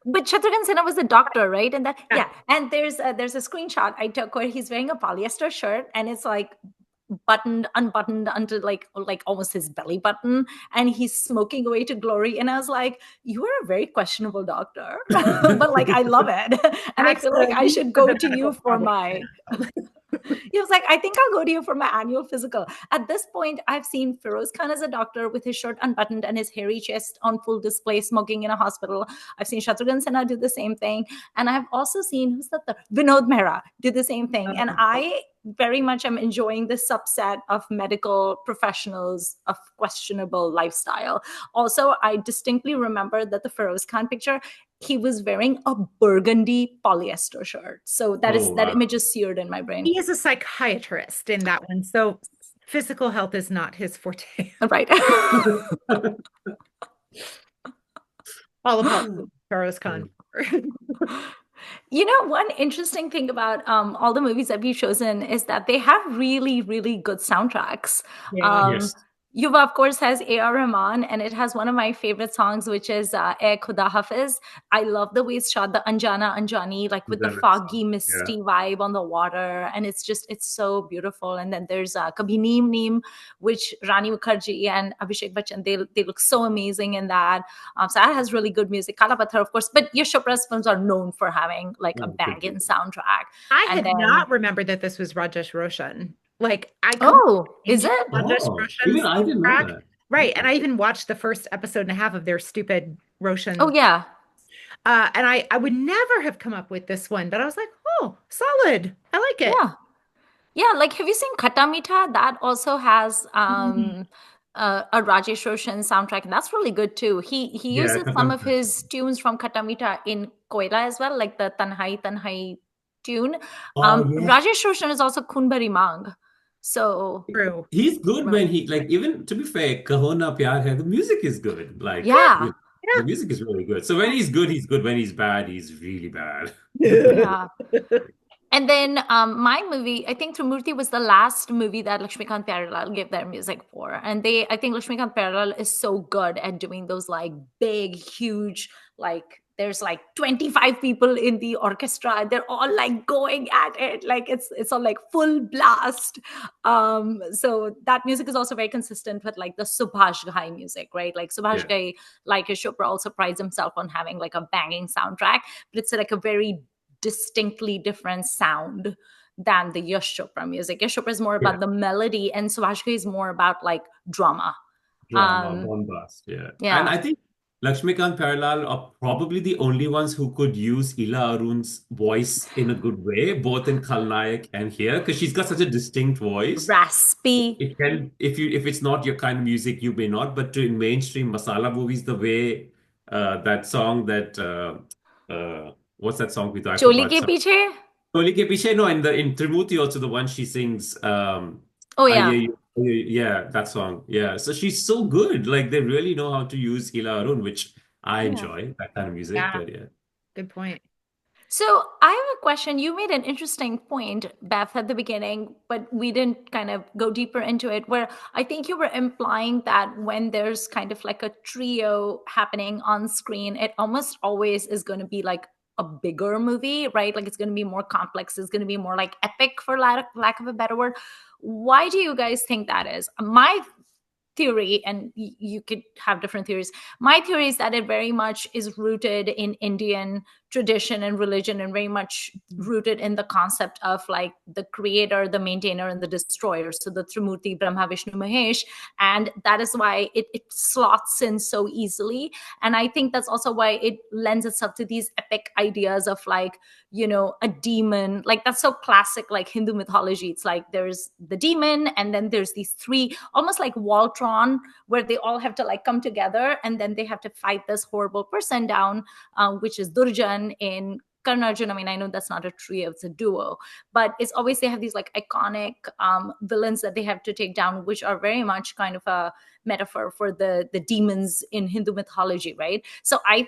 but Shatrughan Sinha was the doctor, right? And that Yeah. yeah, and there's a screenshot I took where he's wearing a polyester shirt and it's like unbuttoned until like almost his belly button, and he's smoking away to glory. And I was like, you are a very questionable doctor, but like I love it, and I feel like I Excellent should for go the to you medical for problem. my he was like, I think I'll go to you for my annual physical. At this point, I've seen Feroz Khan as a doctor with his shirt unbuttoned and his hairy chest on full display, smoking in a hospital. I've seen Shatrughan Sinha do the same thing. And I've also seen, who's that? Vinod Mehra do the same thing. And I very much am enjoying this subset of medical professionals of questionable lifestyle. Also, I distinctly remember that the Feroz Khan picture, he was wearing a burgundy polyester shirt. So Oh, that wow. image is seared in my brain. He is a psychiatrist in that one. So physical health is not his forte. Right. All apologies, Farouz Khan. You know, one interesting thing about all the movies that we've chosen is that they have really, really good soundtracks. Yeah. Um, Yes. Yuva, of course, has A.R. Rahman, and it has one of my favorite songs, which is "Eh Khuda Hafiz." I love the way it's shot, the Anjana Anjani, like with the That makes sense. foggy, Yeah. misty vibe on the water, and it's so beautiful. And then there's Kabhi Neem Neem, which Rani Mukherjee and Abhishek Bachchan, they look so amazing in that. So that has really good music. Kala Pathhar, of course, but Yash Chopra's films are known for having like a Oh, good. banging soundtrack. I And had then, not remembered that this was Rajesh Roshan. Like I oh, is into it? Rajesh Oh, even Roshan's I didn't know track. that. Right. And Okay. I even watched the first episode and a half of their stupid Oh Roshan. yeah, And I would never have come up with this one, but I was like, oh, solid. I like it. yeah. Yeah, like have you seen Khatta Meetha? That also has Mhm. a Rajesh Roshan soundtrack, and that's really good too. He Yeah, uses some Khatam. of his tunes from Khatta Meetha in Koila as well, like the Tanhai Tanhai tune. Oh, yeah. Rajesh Roshan is also Khun Bhari Mang. So True. He's good when he like even to be fair, Kaho Na Pyar Hai, the music is good. Like yeah, the music is really good. So when he's good, he's good. When he's bad, he's really bad. Yeah. yeah. And then my movie, I think Trimurti was the last movie that Lakshmikant Pyarelal gave their music for. And I think Lakshmikant Pyarelal is so good at doing those like big, huge, like there's like 25 people in the orchestra. They're all like going at it. Like it's all like full blast. So that music is also very consistent with like the Subhash Ghai music, right? Like Subhash Yeah. Ghai, like his Chopra also prides himself on having like a banging soundtrack, but it's like a very distinctly different sound than the Yash Chopra music. Yash Chopra is more Yeah. about the melody, and Subhashka is more about like drama. Drama, Um, bombast. Yeah. And yeah, I think Lakshmikant Pyarelal are probably the only ones who could use Ila Arun's voice in a good way, both in Khalnayak and here, because she's got such a distinct voice. raspy. It can, if it's not your kind of music, you may not. But in mainstream masala movies, the way that song what's that song with I Choli forgot. ke Sorry. piche. Koli ke piche, no, in Trimurti also the one she sings Oh yeah, Aye, yeah, that song. Yeah. So she's so good. Like they really know how to use Ila Arun, which I yeah. enjoy that kind of music. Yeah. But yeah. Good point. So I have a question. You made an interesting point, Beth, at the beginning, but we didn't kind of go deeper into it, where I think you were implying that when there's kind of like a trio happening on screen, it almost always is going to be like a bigger movie, right? Like it's going to be more complex. It's going to be more like epic, for lack of a better word. Why do you guys think that is? My theory, and you could have different theories. My theory is that it very much is rooted in Indian tradition and religion, and very much rooted in the concept of like the creator, the maintainer, and the destroyer. So the Trimurti, Brahma, Vishnu, Mahesh. And that is why it slots in so easily. And I think that's also why it lends itself to these epic ideas of like, a demon. Like that's so classic, like Hindu mythology. It's like there's the demon, and then there's these three, almost like Voltron, where they all have to like come together, and then they have to fight this horrible person down, which is Durjan in Karnarjun. I mean, I know that's not a trio, it's a duo, but it's always they have these like iconic villains that they have to take down, which are very much kind of a metaphor for the demons in Hindu mythology, right? So I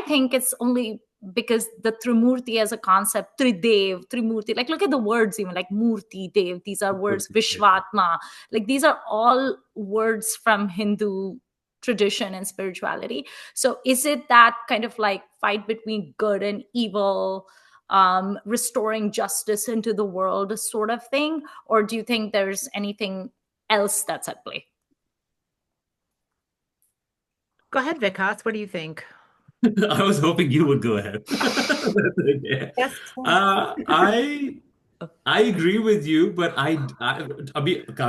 think it's only because the Trimurti as a concept, Tridev, Trimurti, like look at the words even, like Murti, Dev, these are words, Vishvatma, like these are all words from Hindu tradition and spirituality. So is it that kind of like fight between good and evil, restoring justice into the world sort of thing? Or do you think there's anything else that's at play? Go ahead, Vikas. What do you think? I was hoping you would go ahead. Okay. Yes. I agree with you, but I'll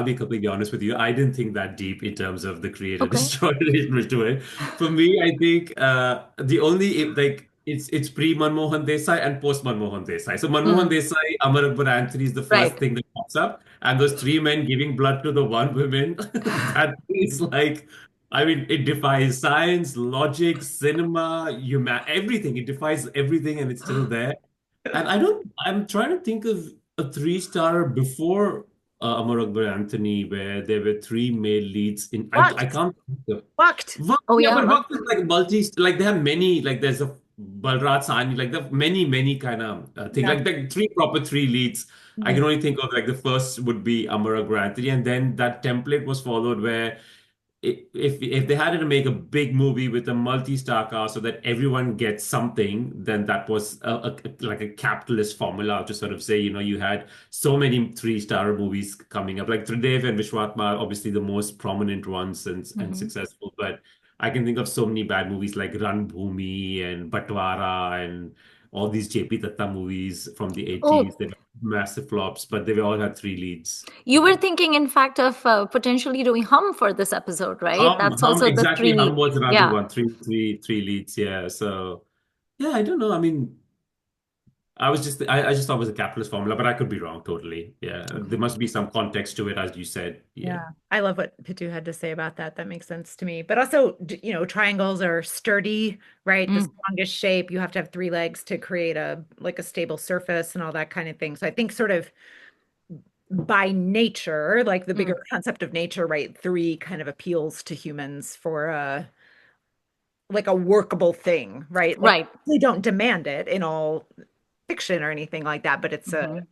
be completely honest with you. I didn't think that deep in terms of the creator Okay. destroyer to it. For me, I think the only like it's pre Manmohan Desai and post Manmohan Desai. So Manmohan Desai, Amar Akbar Anthony is the first Right. thing that pops up, and those three men giving blood to the one woman. That is like. I mean, it defies science, logic, cinema, everything. It defies everything, and it's still there. And I'm trying to think of a three-star before Amar Akbar Anthony, where there were three male leads I Fucked. can't think of. Fucked. Oh Yeah, yeah. but Vakt is like like they have many, like there's a Balrat Sahni, like the many kind of thing, Yeah. like three leads. I can only think of like the first would be Amar Akbar Anthony, and then that template was followed where if they had to make a big movie with a multi-star cast so that everyone gets something, then that was like a capitalist formula to sort of say, you had so many three-star movies coming up, like Tridev and Vishwatma, obviously the most prominent ones and Mhm. successful. But I can think of so many bad movies like Ranbhoomi and Batwara and all these JP Datta movies from the 80s. Oh, They were massive flops, but they all had three leads. you were thinking, in fact, of potentially doing Hum for this episode, right? That's Hum, also the exactly. Hum three. was another Yeah. one. Three leads. Yeah. So, yeah, I don't know. I mean, I just thought it was a capitalist formula, but I could be wrong totally. Yeah. There must be some context to it, as you said. Yeah. Yeah. I love what Pitu had to say about that. That makes sense to me. But also, triangles are sturdy, right? The Mm. strongest shape. You have to have three legs to create a stable surface and all that kind of thing. So I think sort of by nature, like the bigger Mm. concept of nature, right? Three kind of appeals to humans for like a workable thing, right? Like Right. we don't demand it in all fiction or anything like that, but Mhm.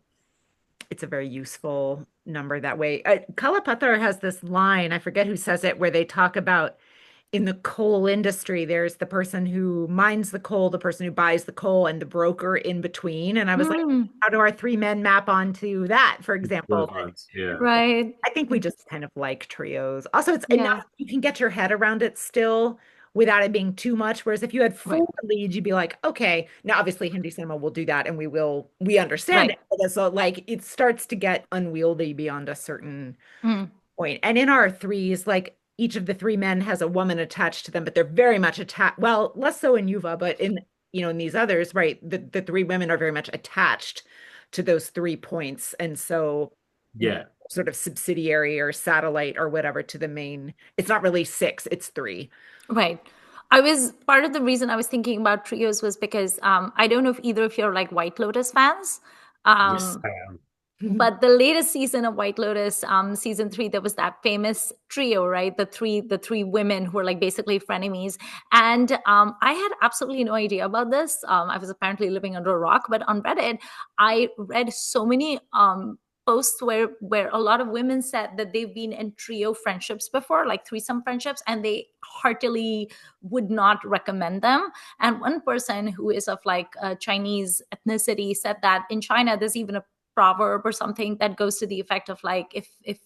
it's a very useful number that way. Kala Pathhar has this line, I forget who says it, where they talk about in the coal industry, there's the person who mines the coal, the person who buys the coal, and the broker in between. And I was like, Mm. how do our three men map onto that, for example? Those ones. Yeah. Right. I think we just kind of like trios. Also, it's enough Yeah. you can get your head around it still without it being too much. Whereas if you had Right. four leads, you'd be like, okay, now obviously Hindi cinema will do that and we understand Right. it. But so like it starts to get unwieldy beyond a certain Mm. point. And in our threes, like each of the three men has a woman attached to them, but they're very much attached. Well, less so in Yuva, but in these others, right? The three women are very much attached to those 3 points. And so Yeah. sort of subsidiary or satellite or whatever to the main. It's not really six, it's three. Right. I was part of the reason I was thinking about trios was because I don't know if either of you are like White Lotus fans. Yes, Um, I am. but the latest season of White Lotus, season 3, there was that famous trio, right? The three women who were like basically frenemies. And I had absolutely no idea about this. I was apparently living under a rock, but on Reddit, I read so many posts where a lot of women said that they've been in trio friendships before, like threesome friendships, and they heartily would not recommend them. And one person who is of like Chinese ethnicity said that in China there's even a proverb or something that goes to the effect of like if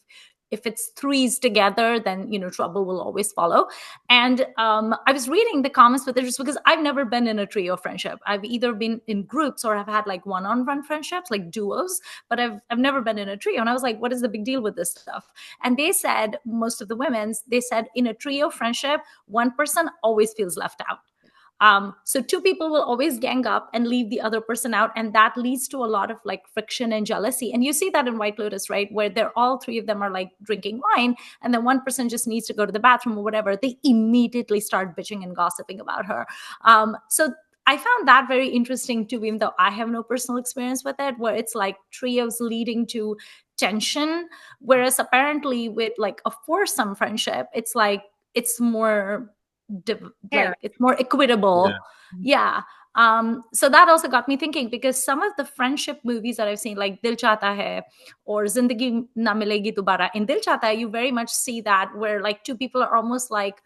if it's threes together, then trouble will always follow. And I was reading the comments with it just because I've never been in a trio friendship. I've either been in groups or I've had like one-on-one friendships, like duos, but I've never been in a trio. And I was like, what is the big deal with this stuff? And they said, most of the women's, they said in a trio friendship, one person always feels left out. So two people will always gang up and leave the other person out, and that leads to a lot of like friction and jealousy. And you see that in White Lotus, right, where they're all three of them are like drinking wine, and then one person just needs to go to the bathroom or whatever. They immediately start bitching and gossiping about her. So I found that very interesting too, even though I have no personal experience with it, where it's like trios leading to tension, whereas apparently with like a foursome friendship, it's like it's more like it's more equitable. Yeah. So that also got me thinking, because some of the friendship movies that I've seen, like Dil Chahta Hai or Zindagi Na Milegi Dobara, in Dil Chahta Hai, you very much see that where like two people are almost like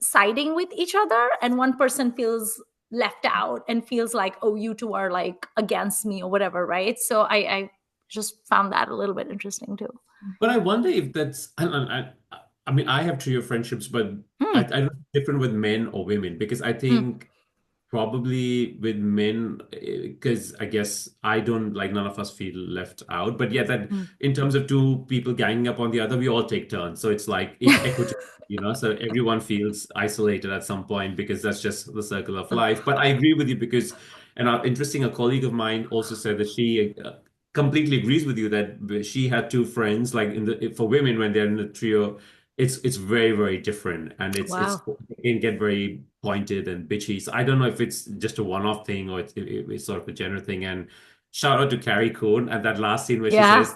siding with each other, and one person feels left out and feels like, oh, you two are like against me or whatever, right? So I just found that a little bit interesting too. But I wonder if that's, I mean, I have trio friendships, but I don't know if it's different with men or women, because I think probably with men, because I guess I don't, like, none of us feel left out. But yeah, that in terms of two people ganging up on the other, we all take turns. So it's like equity, so everyone feels isolated at some point, because that's just the circle of life. But I agree with you, because, and interesting, a colleague of mine also said that she completely agrees with you, that she had two friends, like for women, when they're in a trio, it's very, very different, and it can get very pointed and bitchy. So I don't know if it's just a one-off thing, or it's sort of a general thing. And shout out to Carrie Coon at that last scene where she says,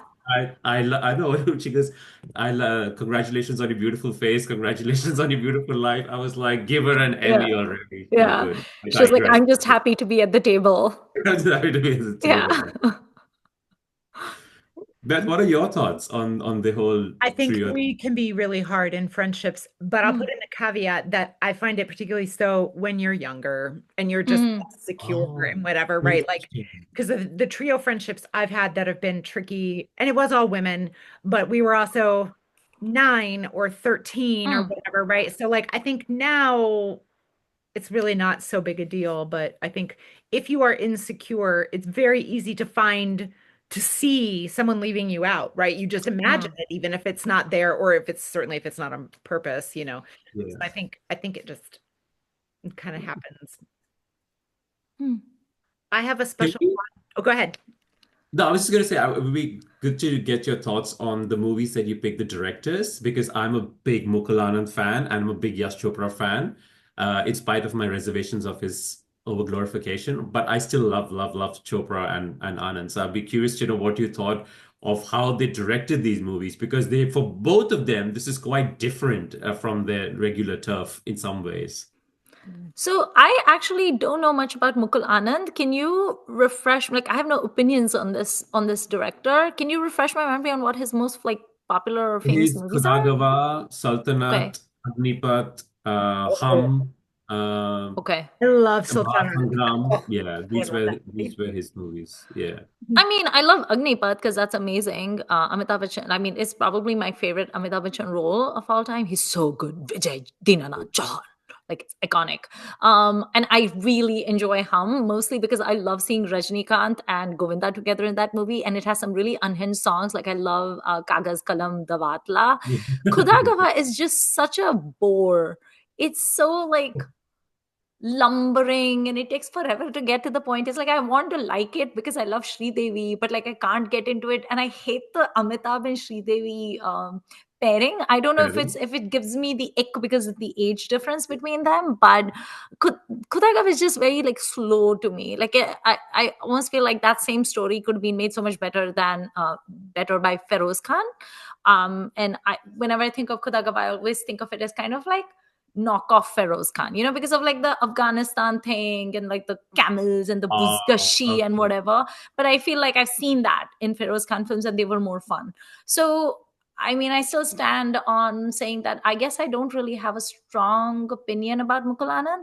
I know, she goes, congratulations on your beautiful face, congratulations on your beautiful life. I was like, give her an Emmy already. So good. She was like, I'm just happy to be at the table. I'm just happy to be at the table. Beth, what are your thoughts on the whole I think trio? three can be really hard in friendships, but I'll put in a caveat that I find it particularly so when you're younger and you're just secure and whatever, right? Like, because of the trio friendships I've had that have been tricky, and it was all women, but we were also 9 or 13 or whatever, right? So, like, I think now it's really not so big a deal, but I think if you are insecure, it's very easy to see someone leaving you out, right? You just imagine it, even if it's not there, or if it's not on purpose. Yeah. So I think it just kind of happens. I have a special one. Oh, go ahead. No, I was just going to say, it would be good to get your thoughts on the movies that you pick, the directors, because I'm a big Mukul Anand fan, and I'm a big Yash Chopra fan, in spite of my reservations of his overglorification. But I still love, love, love Chopra and Anand. So I'd be curious to know what you thought of how they directed these movies, because for both of them, this is quite different from their regular turf in some ways. So I actually don't know much about Mukul Anand. Can you refresh? Like, I have no opinions on this director. Can you refresh my memory on what his most like popular or famous movies are? Khuda Sultanat, Agnipat, Hum. Okay. I love Sultan. Sultan. Yeah, these were his movies. Yeah. I mean, I love Agnipat because that's amazing. Amitabh Bachchan, I mean, it's probably my favorite Amitabh Bachchan role of all time. He's so good. Vijay Dinanath Chauhan. Like, it's iconic. And I really enjoy Hum, mostly because I love seeing Rajnikant and Govinda together in that movie. And it has some really unhinged songs. Like, I love Kagaz Kalam Davatla. Khuda Gawah is just such a bore. It's so like lumbering, and it takes forever to get to the point. It's like I want to like it because I love Sridevi, but like I can't get into it, and I hate the Amitabh and Sridevi pairing. I don't know if it gives me the ick because of the age difference between them, but Khudagav is just very like slow to me. Like I almost feel like that same story could be made so much better by Feroz Khan. And whenever I think of Khudagav, I always think of it as kind of like knockoff Feroz Khan, because of like the Afghanistan thing and like the camels and the buzgashi and whatever. But I feel like I've seen that in Feroz Khan films and they were more fun. So, I mean, I still stand on saying that I guess I don't really have a strong opinion about Mukul Anand.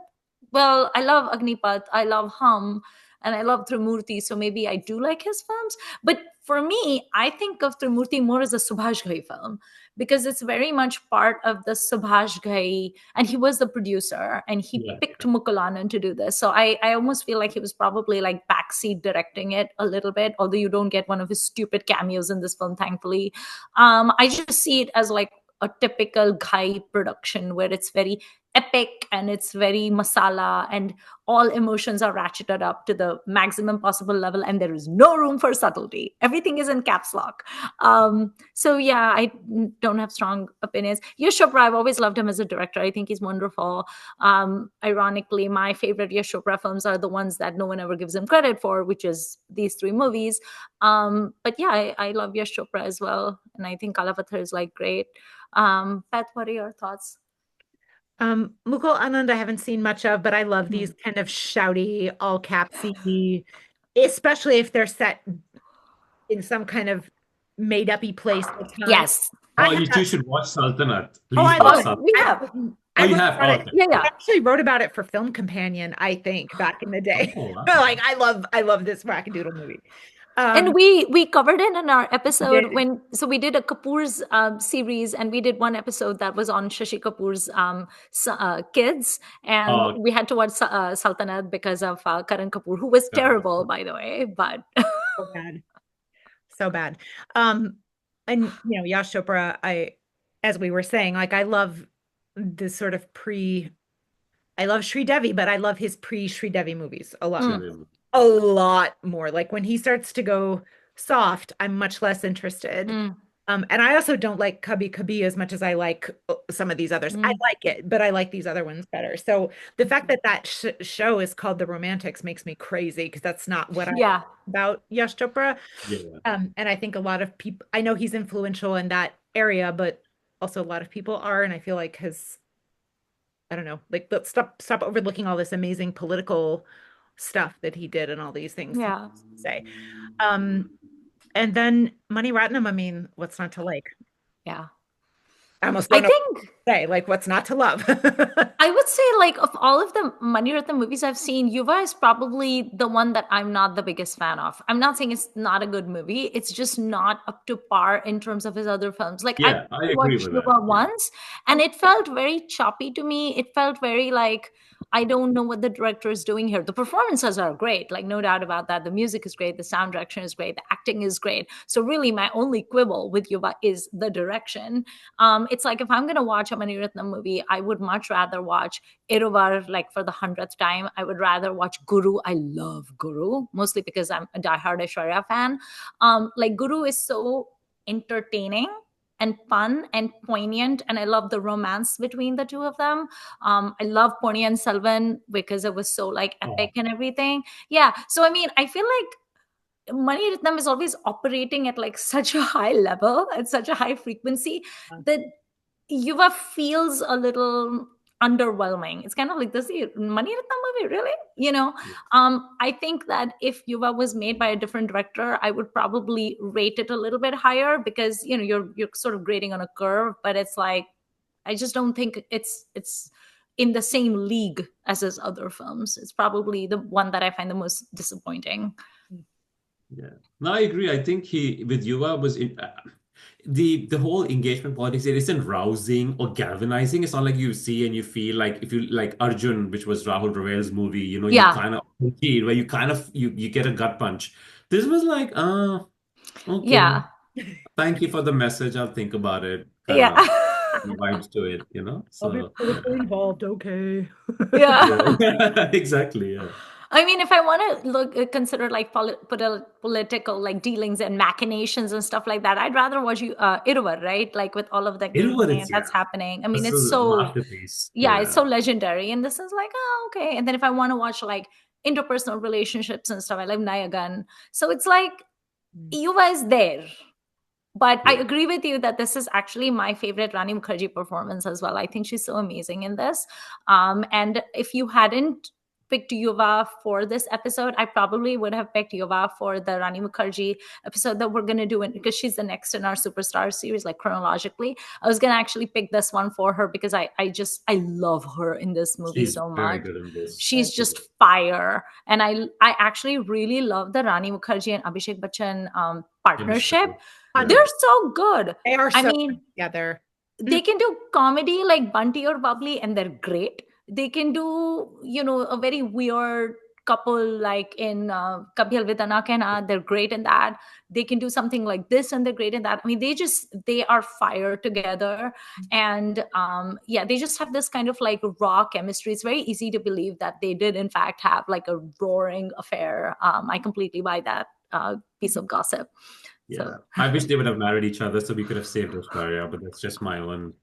Well, I love Agnipath, I love Hum, and I love Trimurti, so maybe I do like his films. But for me, I think of Trimurti more as a Subhash Ghai film, because it's very much part of the Subhash Ghai, and he was the producer, and he Yeah. picked Mukulanan to do this. So I almost feel like he was probably like backseat directing it a little bit, although you don't get one of his stupid cameos in this film, thankfully. I just see it as like a typical Ghai production where it's very epic and it's very masala, and all emotions are ratcheted up to the maximum possible level, and there is no room for subtlety. Everything is in caps lock. So yeah, I don't have strong opinions. Yash Chopra, I've always loved him as a director. I think he's wonderful. Ironically, my favorite Yash Chopra films are the ones that no one ever gives him credit for, which is these three movies. But yeah, I love Yash Chopra as well, and I think Kala Pathhar is like great. Beth, what are your thoughts? Mukul Anand I haven't seen much of, but I love these kind of shouty, all capsy, especially if they're set in some kind of made-up-y place or time. Yes. I Oh, have you two should watch Sultanate. Oh, Please I watch love it. Oh, Sultanate. we have. Oh, I you wrote have? about Oh, it. okay. Yeah, I yeah. actually wrote about it for Film Companion, I think, back in the day. Oh, wow. Like I love this wackadoodle movie. And we covered it in our episode Did. when, so we did a Kapoor's series, and we did one episode that was on Shashi Kapoor's kids, and Oh, we had to watch Sultanat because of Karan Kapoor, who was God. terrible, by the way. But So bad. So bad. And Yash Chopra, as we were saying, like I love this sort of I love Sri Devi, but I love his pre-Sri Devi movies a lot. Mm. A lot more. Like when he starts to go soft, I'm much less interested. Mm. And I also don't like Kabhi Kabhi as much as I like some of these others. I like it, but I like these other ones better. So the fact that show is called The Romantics makes me crazy, because that's not what I Yeah. about Yash Chopra. Yeah. And I think a lot of people, I know he's influential in that area, but also a lot of people are, and I feel like I don't know, like let's stop overlooking all this amazing political stuff that he did and all these things he Yeah. say. And then Mani Ratnam, I mean, what's not to like? Yeah. I almost I don't know what think to say, like what's not to love. I would say, like, of all of the Mani Ratnam movies I've seen, Yuva is probably the one that I'm not the biggest fan of. I'm not saying it's not a good movie. It's just not up to par in terms of his other films. Like, I Yeah, I agree watched with that. Yuva Yeah. once, and it felt very choppy to me. It felt very like, I don't know what the director is doing here. The performances are great, like no doubt about that. The music is great, the sound direction is great, the acting is great. So really, my only quibble with Yuva is the direction. It's like if I'm going to watch a Mani Ratnam movie, I would much rather watch Iruvar like for the 100th time. I would rather watch Guru. I love Guru, mostly because I'm a diehard Aishwarya fan. Like Guru is so entertaining and fun and poignant, and I love the romance between the two of them. I love Ponniyin Selvan because it was so like epic and everything. Yeah, so I mean, I feel like Mani Ratnam is always operating at like such a high level, at such a high frequency, that Yuva feels a little underwhelming. It's kind of like, this is Mani Ratnam movie, really? I think that if Yuva was made by a different director, I would probably rate it a little bit higher, because you're sort of grading on a curve, but it's like, I just don't think it's in the same league as his other films. It's probably the one that I find the most disappointing. Yeah. No, I agree. I think he with Yuva was the whole engagement politics, it isn't rousing or galvanizing. It's not like you see and you feel like, if you like Arjun, which was Rahul Ravel's movie, you Yeah. kind of feel where you kind of you get a gut punch. This was like, okay. Yeah. Thank you for the message. I'll think about it. Kind Yeah. of vibes to it, I'll be So politically involved, okay. Yeah. yeah. Exactly. Yeah. I mean, if I want to consider like political like dealings and machinations and stuff like that, I'd rather watch Iruvar, right? Like with all of the Iruvar gaming is, that's yeah. happening. I mean, This it's is a so, masterpiece. yeah, it's Yeah. so legendary. And this is like, oh, okay. And then if I want to watch like interpersonal relationships and stuff, I love Nayagan. So it's like, Yuva is there. But I Yeah. agree with you that this is actually my favorite Rani Mukherjee performance as well. I think she's so amazing in this. And if you hadn't picked Yuva for this episode, I probably would have picked Yuva for the Rani Mukherjee episode that we're going to do, because she's the next in our Superstar series, like chronologically. I was going to actually pick this one for her because I love her in this movie She's so very much. good in this. She's just fire. And I actually really love the Rani Mukherjee and Abhishek Bachchan partnership. Yeah. They're so good. They are I so mean, good together. they can do comedy like Bunty or Bubbly, and they're great. They can do, a very weird couple like in Kabhi Alvida Na Kehna. They're great in that. They can do something like this, and they're great in that. I mean, they are fire together. And they just have this kind of like raw chemistry. It's very easy to believe that they did in fact have like a roaring affair. I completely buy that piece of gossip. Yeah. So. I wish they would have married each other so we could have saved Australia, but that's just my own.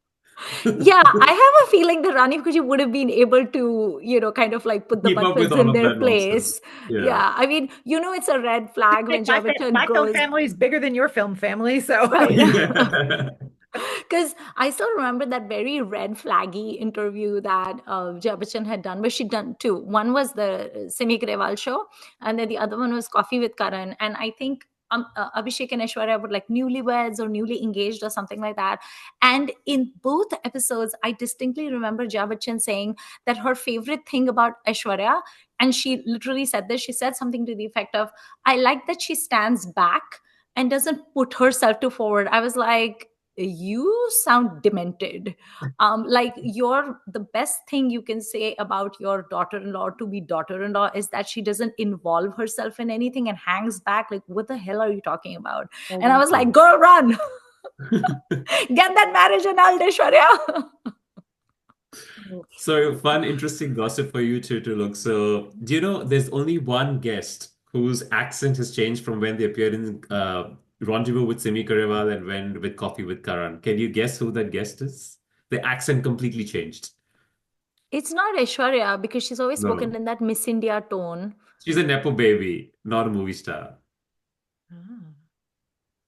Yeah, I have a feeling that Rani Mukherjee would have been able to, kind of like put the Keep up with buttons all in of their that place. nonsense. Yeah. Yeah, I mean, it's a red flag when Jai Bachchan My film goes. family is bigger than your film family, so. Right. Yeah. Because I still remember that very red flaggy interview that Jai Bachchan had done, but she'd done two. One was the Simi Grewal show, and then the other one was Coffee with Karan. And I think Abhishek and Aishwarya were like newlyweds or newly engaged or something like that. And in both episodes, I distinctly remember Jai Bachchan saying that her favorite thing about Aishwarya, and she literally said this, she said something to the effect of, I like that she stands back and doesn't put herself to forward. I was like, you sound demented. Like the best thing you can say about your daughter-in-law to be daughter-in-law is that she doesn't involve herself in anything and hangs back. Like, what the hell are you talking about? Oh, and I was like, girl, run. Get that marriage annulled, Aishwarya. So fun, interesting gossip for you two to look. So do you know there's only one guest whose accent has changed from when they appeared in Rendezvous with Simi Grewal and when with Coffee with Karan. Can you guess who that guest is? The accent completely changed. It's not Aishwarya because she's always No, spoken in that Miss India tone. she's a nepo baby, not a movie star.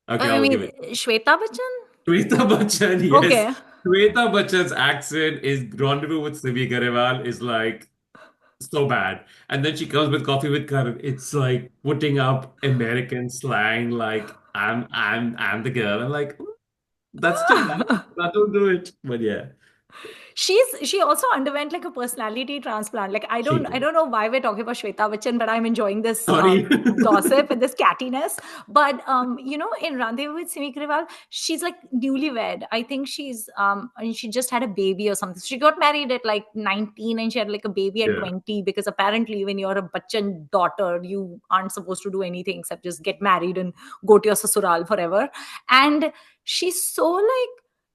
Okay, I I'll mean, give it. Shweta Bachchan? Shweta Bachchan, yes. Okay. Shweta Bachchan's accent is Rendezvous with Simi Grewal is like so bad. And then she comes with Coffee with Karan. It's like putting up American slang, like I'm the girl. I'm like, that's too bad. That don't do it. But yeah. She also underwent like a personality transplant. Like I don't know why we're talking about Shweta Bachchan, but I'm enjoying this Sorry. gossip and this cattiness. But in Rendezvous with Simi Grewal, she's like newlywed. I think she's and she just had a baby or something. She got married at like 19 and she had like a baby at 20 because apparently when you're a Bachchan daughter, you aren't supposed to do anything except just get married and go to your sasural forever. And she's so like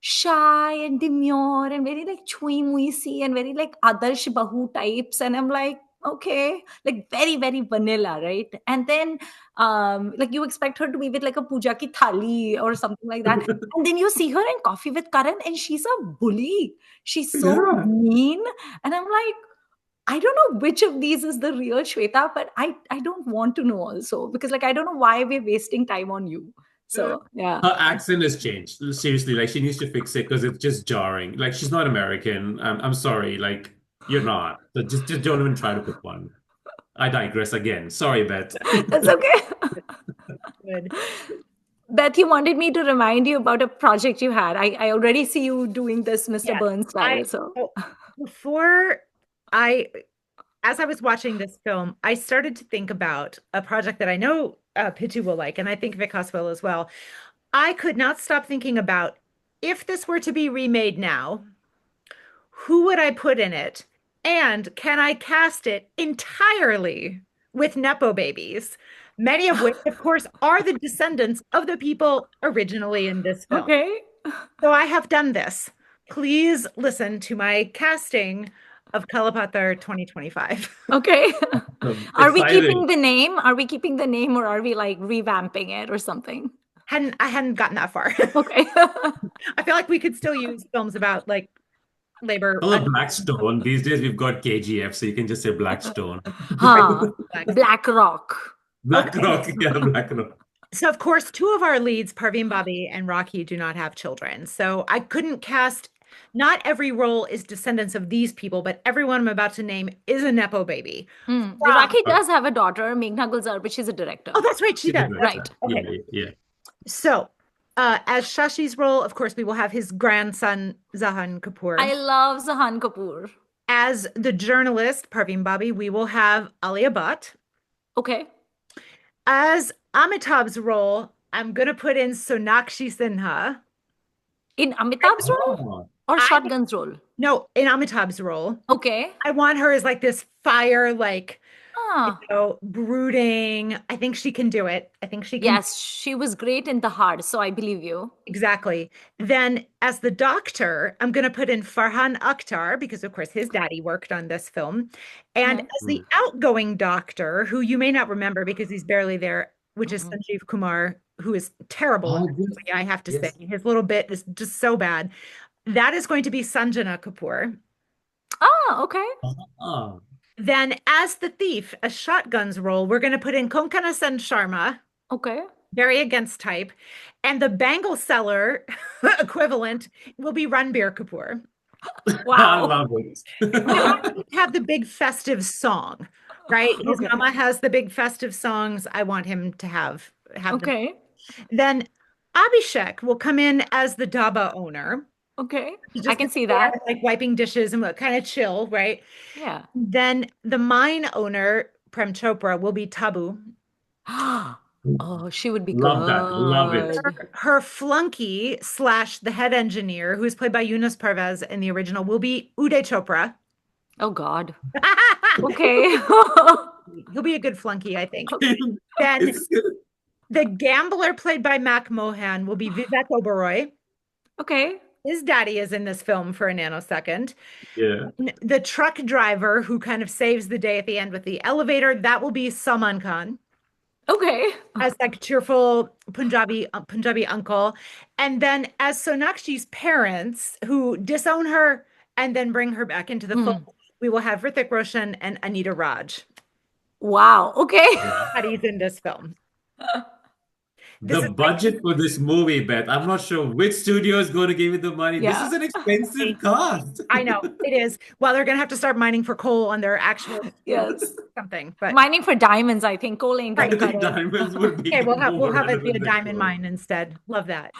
shy and demure and very like chui muisi and very like adarsh bahu types, and I'm like, okay, like very very vanilla, right? And then like you expect her to be with like a puja ki thali or something like that, and then you see her in Coffee with Karan and she's a bully. She's so mean, and I'm like, I don't know which of these is the real Shweta, but I don't want to know also, because like I don't know why we're wasting time on you. So yeah, Her accent has changed. Seriously, like she needs to fix it because it's just jarring. Like she's not American. I'm sorry, like you're not. So just don't even try to put one. I digress again. Sorry, Beth. that's okay. Good. Beth, you wanted me to remind you about a project you had. I already see you doing this Mr. Yes, Burns style. So as I was watching this film, I started to think about a project that I know Pitu will like, and I think Vikas will as well. I could not stop thinking about, if this were to be remade now, who would I put in it? And can I cast it entirely with Nepo babies? Many of which, of course, are the descendants of the people originally in this film. okay. So I have done this. Please listen to my casting of Kala Pathhar 2025. Okay. Are we Exciting. keeping the name? Are we keeping the name, or are we like revamping it or something? I hadn't gotten that far. Okay. I feel like we could still use films about like labor. Oh, Blackstone. These days we've got KGF, so you can just say Blackstone. Black Rock. BlackRock, yeah, BlackRock. So of course, two of our leads, Parveen Bobby and Rocky, do not have children. So I couldn't cast Not every role is descendants of these people, but everyone I'm about to name is a Nepo baby. From, Rakhi does have a daughter, Meghna Gulzar, but she's a oh, director. that's right, she She's a does. That's Right. director. right. Yeah, Okay. yeah. So, as Shashi's role, of course, we will have his grandson, Zahan I Kapoor. love Zahan Kapoor. As the journalist, Parveen Babi, we will have Alia Bhatt. Okay. As Amitabh's role, I'm going to put in Sonakshi Sinha. In Amitabh's role Oh, or I Shotgun's role? No, in Amitabh's role. Okay. I want her as like this fire, like, Ah, brooding. I think she can do it. I think she can. yes, she was great in The Hard, so I believe you. Exactly. Then as the doctor, I'm going to put in Farhan Akhtar because, of course, his daddy worked on this film. And Mhm. as the outgoing doctor, who you may not remember because he's barely there, which is Mm-mm. Sanjeev Kumar, who is terrible in oh, this yes, movie, I have to say. yes. His little bit is just so bad. That is going to be Sanjana Kapoor. Ah, okay. Ah, Then, as the thief, a shotgun's role, we're going to put in Konkana Sen Sharma, Okay. very against type. And the bangle seller equivalent will be Ranbir Kapoor. I Wow. love it. I want him to have the big festive song, right? His Okay. mama has the big festive songs. I want him to have them. Okay. Then Abhishek will come in as the dhaba owner. Okay. He's I just can gonna see be there, that. like wiping dishes and kind of chill, right? Yeah. Then the mine owner, Prem Chopra, will be Tabu. Oh, she would be Love that. Love it. good. Her flunky slash the head engineer, who is played by Yunus Parvez in the original, will be Uday Chopra. Oh God. Okay. He'll be a good flunky, I think. Okay. Then It's the gambler played by Mac Mohan will be Vivek Oberoi. Okay. His daddy is in this film for a nanosecond. yeah. The truck driver who kind of saves the day at the end with the elevator, that will be Salman Khan Okay. as like cheerful Punjabi uncle. And then as Sonakshi's parents who disown her and then bring her back into the fold, Hmm. we will have Hrithik Roshan and Anita Raj. Wow. Okay. Yeah. Daddy's in this film. This The is like budget for this movie, Beth, I'm not sure which studio is going to give you the money. This Yeah. is an expensive cast. I know it is. Well, they're gonna have to start mining for coal on their actual Yes. something, but Mining for diamonds, I think. Coal ain't right. gonna I cut think it. diamonds would be Okay, more we'll have it be a relevant than diamond gold. mine instead. Love that.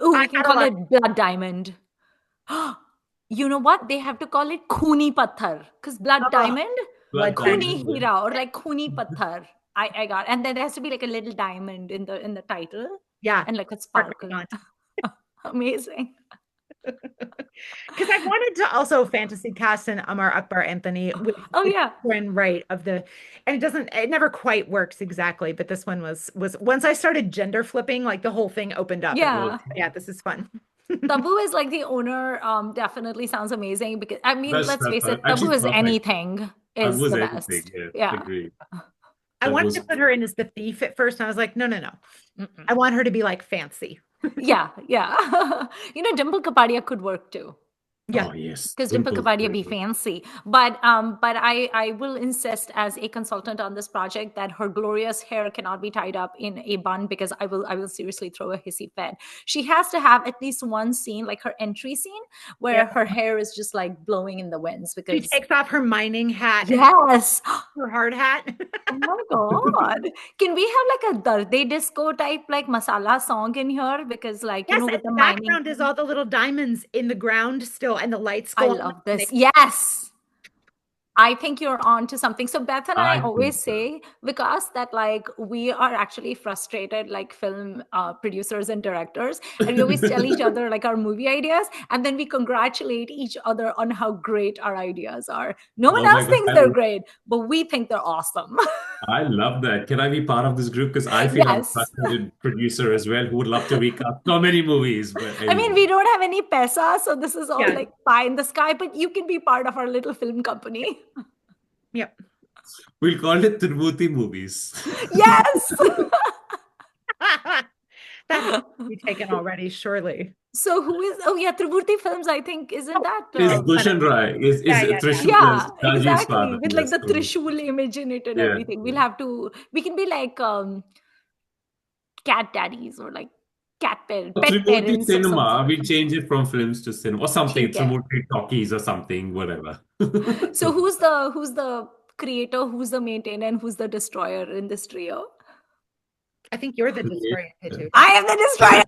Oh, I we can got a call lot. it blood diamond. You know what? They have to call it Khuni Patthar. Because blood Oh, diamond, blood Blood Khuni diamond. diamond, yeah. Hira or like Khuni Patthar. I got, and then there has to be like a little diamond in the title Yeah, and like a perfect sparkle. font. Amazing. Because I wanted to also fantasy cast an Amar Akbar Anthony with Oh the yeah. twin right of the, and it never quite works exactly, but this one was once I started gender flipping, like the whole thing opened up and Yeah. yeah, this is fun. Tabu is like the owner, definitely sounds amazing because I mean, let's That's face it, Tabu actually is perfect. anything That is was the anything. best. Yeah, Yeah. agreed. I That wanted to was put her in as the thief at first, and I was like, no, no, no. Mm-mm. I want her to be like fancy. Yeah, yeah. Dimple Kapadia could work too. Yeah. oh yes, Because Dimple Dimple. Kapadia be fancy. But I will insist as a consultant on this project that her glorious hair cannot be tied up in a bun because I will seriously throw a hissy fit. She has to have at least one scene, like her entry scene, where Yeah. her hair is just like blowing in the winds She because takes off her mining hat and yes. her hard hat. Oh my God. Can we have like a Darde disco type like masala song in here? Because like, Yes, with and the the mining background is thing. all the little diamonds in the ground still, and the lights I go on. love And this. Yes. I think you're on to something. So Beth and I I think always so. say, Vikas, that like we are actually frustrated like film producers and directors, and we always tell each other like our movie ideas, and then we congratulate each other on how great our ideas are. No one Oh my else God, thinks they're great, but we think they're awesome. I love that. Can I be part of this group? Because I feel I'm a Yes. frustrated producer as well who would love to recast so many movies. But I mean, anyway, we don't have any pesa, so this is all Yeah. like pie in the sky, but you can be part of our little film company. Yep. we'll call it Trimurti movies. Yes. That will be taken already, surely. So who is? Oh yeah, Trimurti Films. I think isn't that? Is Bhushan Rai, is Yeah, yeah, yeah. Trishul, is Yeah, Daljit's exactly. father. With like Yes, the correct. Trishul image in it and Yeah. everything. We can be like cat daddies or like pet Trimurti parents of some Cinema, sort. we change it from films to cinema or something, ठीक है. Trimurti Talkies or something, whatever. So who's the creator, who's the maintainer, and who's the destroyer in this trio? I think you're the destroyer, Pitu. I am the destroyer.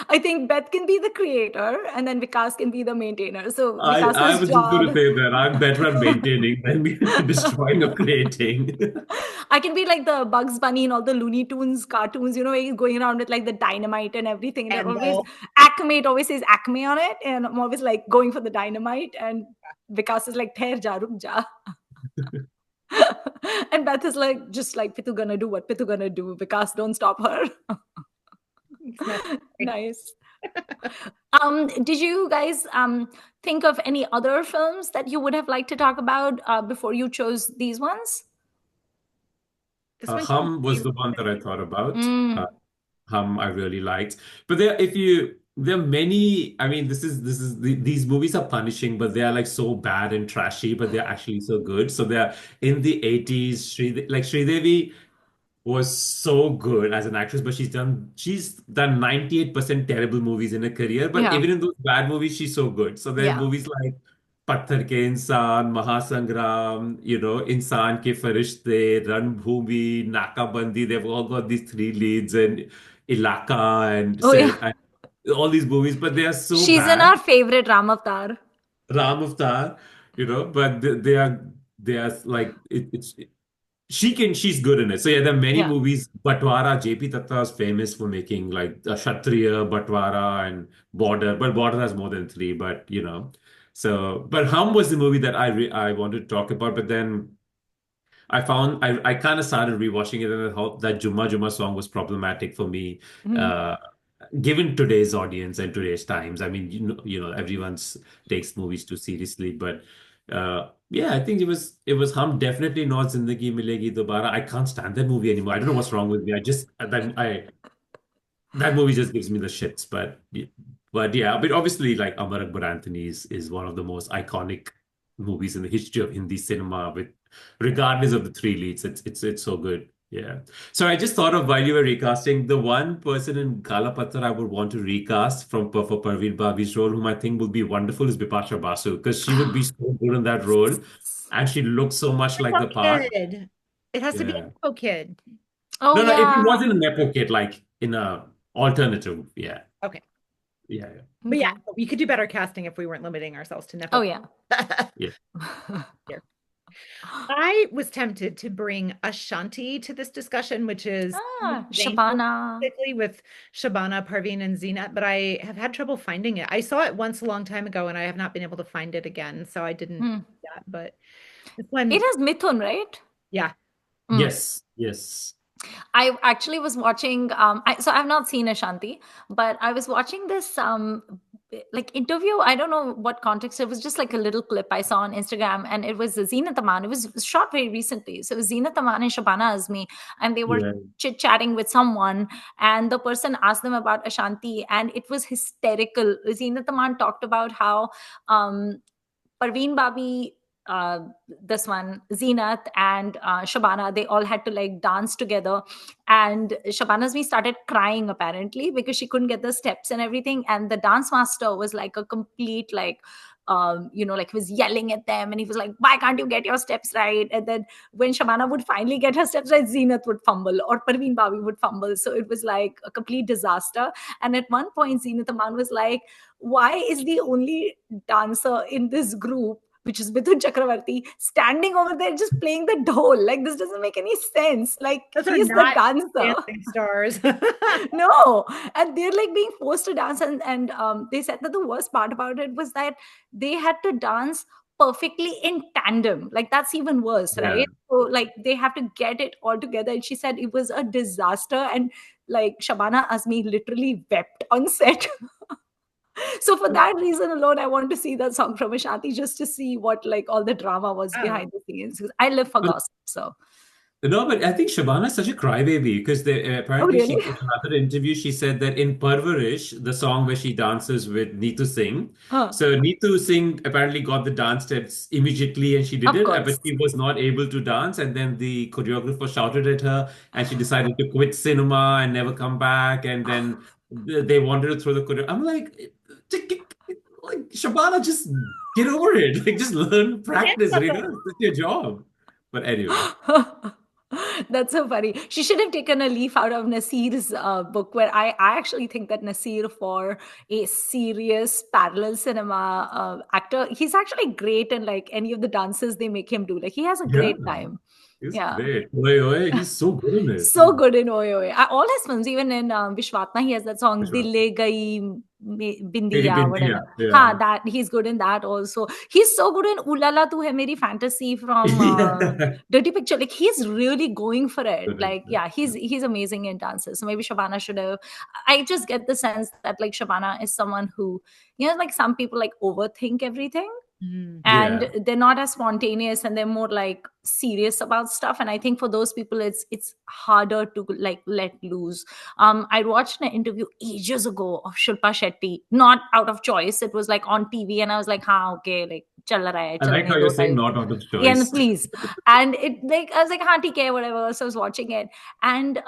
I think Beth can be the creator, and then Vikas can be the maintainer. So I Vikas's was just going job. to say that I'm better at maintaining than destroying or creating. I can be like the Bugs Bunny and all the Looney Tunes cartoons, where he's going around with like the dynamite and everything. And they're always Acme, it always says Acme on it. And I'm always like going for the dynamite. And Vikas is like, Thair ja, ruk ja. And Beth is like, just like, Pitu gonna do what Pitu gonna do. Vikas, don't stop her. Nice. Did you guys think of any other films that you would have liked to talk about before you chose these ones? Hum was the one that I thought about. Hum I really liked. But there are many, I mean, these movies are punishing, but they are like so bad and trashy, but they're actually so good. So they're in the 80s, Sridevi was so good as an actress, but she's done 98% terrible movies in her career. But Yeah. even in those bad movies, she's so good. So there are Yeah. movies like Patthar ke Insaan, Mahasangram, Insaan ke Farishte, Ranbhoomi, Nakabandi. They've all got these three leads and Ilaka Oh, yeah. and all these movies, but they are so She's in bad. our favorite Ram Avatar. Ram Avatar, but they are like it's she's good in it. So yeah, there are many Yeah. movies. Batwara, JP Tatta is famous for making like Kshatriya, Batwara, and Border. But Border has more than three. But but Hum was the movie that I wanted to talk about. But then I kind of started rewatching it, and I thought that Jumma Jumma song was problematic for me. Uh, Given today's audience and today's times, I mean, everyone's takes movies too seriously, but yeah, I think it was Hum, definitely not Zindagi Milegi Dobara. I can't stand that movie anymore. I don't know what's wrong with me. That movie just gives me the shits. But yeah, but obviously, like Amar Akbar Anthony is one of the most iconic movies in the history of Hindi cinema. With regardless of the three leads, it's so good. Yeah. So I just thought of while you were recasting, the one person in Kala Pathhar I would want to recast for Parveen Babi's role, whom I think would be wonderful, is Bipasha Basu, because she would be so good in that role, and she looks so much like the part. Kid. It has to be a Yeah. Nepo kid. Oh, No, if it yeah. wasn't a Nepo kid, like in a alternative, yeah. Okay. Yeah. But yeah, we could do better casting if we weren't limiting ourselves to Nepo. Oh, yeah. Yeah. I was tempted to bring Ashanti to this discussion, which is Shabana. basically with Shabana, Parveen, and Zinat, but I have had trouble finding it. I saw it once a long time ago, and I have not been able to find it again, so I didn't do that. But this one, It has Mithun, right? yeah. Yes. I actually was watching, so I've not seen Ashanti, but I was watching this like interview. I don't know what context. It was just like a little clip I saw on Instagram, and it was Zeenat Aman. It was shot very recently. So it was Zeenat Aman and Shabana Azmi, and they were chit-chatting with someone, and the person asked them about Ashanti, and it was hysterical. Zeenat Aman talked about how Parveen Babi, this one, Zeenat and Shabana, they all had to like dance together. And Shabana's started crying apparently because she couldn't get the steps and everything. And the dance master was like a complete like, like he was yelling at them and he was like, why can't you get your steps right? And then when Shabana would finally get her steps right, Zeenat would fumble or Parveen Babi would fumble. So it was like a complete disaster. And at one point, Zeenat Aman was like, why is the only dancer in this group, which is Mithun Chakravarti, standing over there just playing the dhol? Like, this doesn't make any sense. Like, he's the dancer. Dancing stars. No. And they're like being forced to dance. And they said that the worst part about it was that they had to dance perfectly in tandem. Like, that's even worse, right? So, like, they have to get it all together. And she said it was a disaster. And like, Shabana Azmi literally wept on set. So for that reason alone, I want to see that song from Ashanti just to see what like all the drama was behind the scenes. Because I live for gossip, so No, but I think Shabana is such a crybaby because Oh, apparently really? in another interview she said that in Parvarish, the song where she dances with Neetu Singh, Huh. so Neetu Singh apparently got the dance steps immediately and she did Of it, but course. she was not able to dance, and then the choreographer shouted at her, and she decided to quit cinema and never come back, and then they wanted to throw the choreo. I'm like, Shabana, just get over it, like just learn, practice, Yeah. it's your job. But anyway. That's so funny. She should have taken a leaf out of Nasir's book, where I actually think that Nasir, for a serious parallel cinema actor, he's actually great in like any of the dances they make him do. Like he has a Yeah, great time. it's Yeah. great. Oi, oi, he's so good in it. So good in Oye Oye. All his films, even in Vishwatna, he has that song Which Dil one? Le Gayi Meri Bindiya, Bintiya. whatever. Yeah. Ha, that he's good in that also. He's so good in Ooh La La Tu Hai Meri Fantasy from Yeah. Dirty Picture. Like he's really going for it. Good in Like it. yeah, he's amazing in dances. So maybe Shabana should have. I just get the sense that like Shabana is someone who, like some people like overthink everything, Mm. and Yeah. they're not as spontaneous, and they're more like serious about stuff. And I think for those people it's harder to like let loose. I watched an interview ages ago of Shilpa Shetty, not out of choice. It was like on TV, and I was like, ha, okay, like chal raha hai, I like chalne how you're do saying type. not out of Yeah, and choice. please. And it like I was like, ha, theek hai, whatever. So I was watching it, and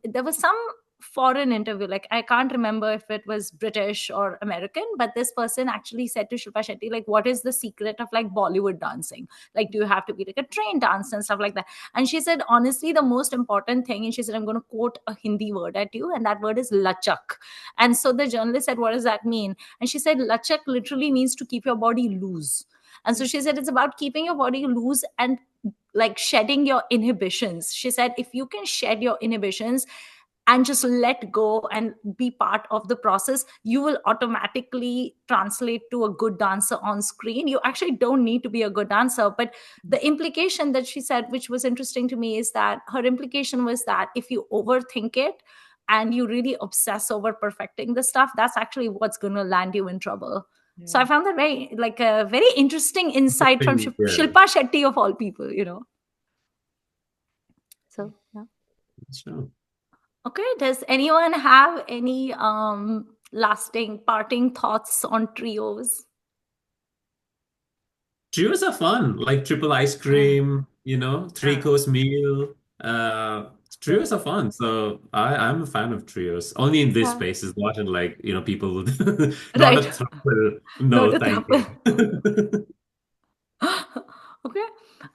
there was some foreign interview. Like I can't remember if it was British or American, but this person actually said to Shilpa Shetty, like, what is the secret of like Bollywood dancing? Like, do you have to be like a trained dancer and stuff like that? And she said, honestly, the most important thing, and she said, I'm going to quote a Hindi word at you, and that word is lachak. And so the journalist said, what does that mean? And she said, lachak literally means to keep your body loose. And so she said, it's about keeping your body loose and like shedding your inhibitions. She said, if you can shed your inhibitions and just let go and be part of the process, you will automatically translate to a good dancer on screen. You actually don't need to be a good dancer. But the implication that she said, which was interesting to me, is that her implication was that if you overthink it and you really obsess over perfecting the stuff, that's actually what's going to land you in trouble. So I Yeah. found that very like a very interesting insight from Yeah. Shilpa Shetty of all people. So yeah. Sure. Okay, does anyone have any lasting parting thoughts on trios? Trios are fun, like triple ice Yeah. cream, three-course meal. Trios are fun. So I'm a fan of trios. Only in this Yeah. spaces, not in like, people with not a Right. throuple. Not No, a thank throuple. you. Okay.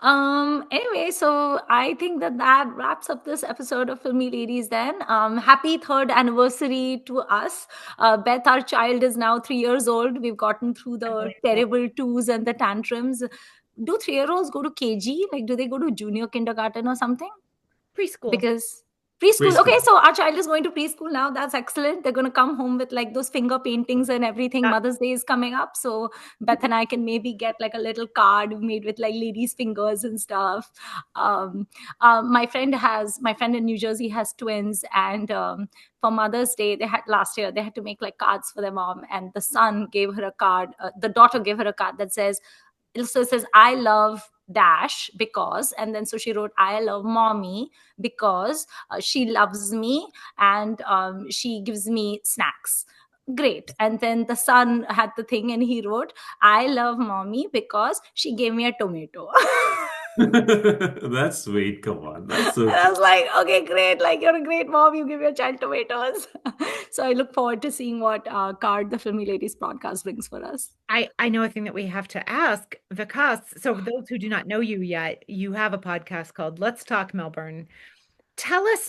Anyway, so I think that wraps up this episode of Filmy Ladies then. Happy third anniversary to us. Beth, our child, is now 3 years old. We've gotten through the Unbelievable. terrible twos and the tantrums. Do 3-year-olds go to KG? Like, do they go to junior kindergarten or something? Preschool. Because preschool, okay, Preschool. so our child is going to preschool now. That's excellent. They're going to come home with like those finger paintings and everything. That, Mother's Day is coming up, so Beth and I can maybe get like a little card made with like ladies fingers and stuff. My friend in New Jersey has twins, and for Mother's Day, last year they had to make like cards for their mom, and the son gave her a card, the daughter gave her a card that says, so it says, I love dash because, and then so she wrote, I love mommy because she loves me, and she gives me snacks. Great. And then the son had the thing, and he wrote, I love mommy because she gave me a tomato. That's sweet. Come on. That's And so I cute. was like, okay, great. Like, you're a great mom. You give your child tomatoes. So I look forward to seeing what card the Filmy Ladies podcast brings for us. I know a thing that we have to ask Vikas. So, for those who do not know you yet, you have a podcast called Let's Talk Melbourne. Tell us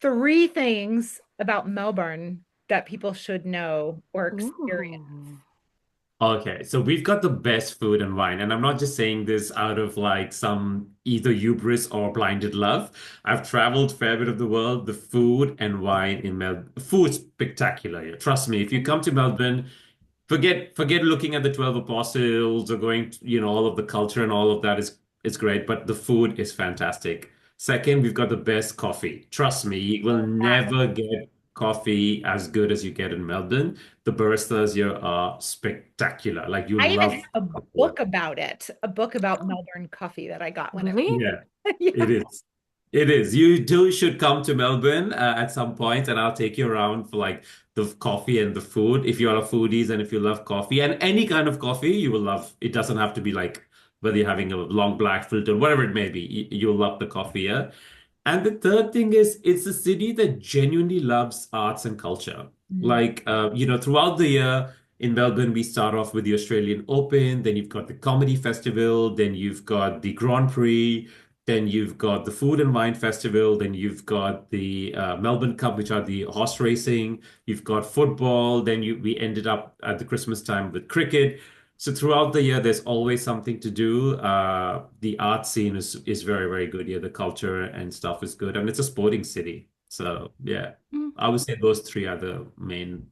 three things about Melbourne that people should know or experience. Ooh. Okay, so we've got the best food and wine, and I'm not just saying this out of like some either hubris or blinded love. I've traveled fair bit of the world. The food and wine in Melbourne, food's spectacular here. Trust me, if you come to Melbourne, forget looking at the 12 apostles or going to, all of the culture and all of that is great, but the food is fantastic. Second, we've got the best coffee. Trust me, you will never get coffee as good as you get in Melbourne. The baristas here are spectacular. Like you I even have love a coffee. book about it, a book about Melbourne coffee that I got when it Really? Yeah, yeah. it is. It is. You do should come to Melbourne at some point, and I'll take you around for like the coffee and the food. If you're a foodies and if you love coffee and any kind of coffee, you will love. It doesn't have to be like whether you're having a long black filter, whatever it may be. You'll love the coffee, yeah. And the third thing is, it's a city that genuinely loves arts and culture. Mm. Like, throughout the year in Melbourne, we start off with the Australian Open, then you've got the Comedy Festival, then you've got the Grand Prix. Then you've got the Food and Wine Festival. Then you've got the Melbourne Cup, which are the horse racing. You've got football. We ended up at the Christmas time with cricket. So throughout the year, there's always something to do. The art scene is very, very good. Yeah, the culture and stuff is good, and it's a sporting city. So yeah, Mm, I would say those three are the main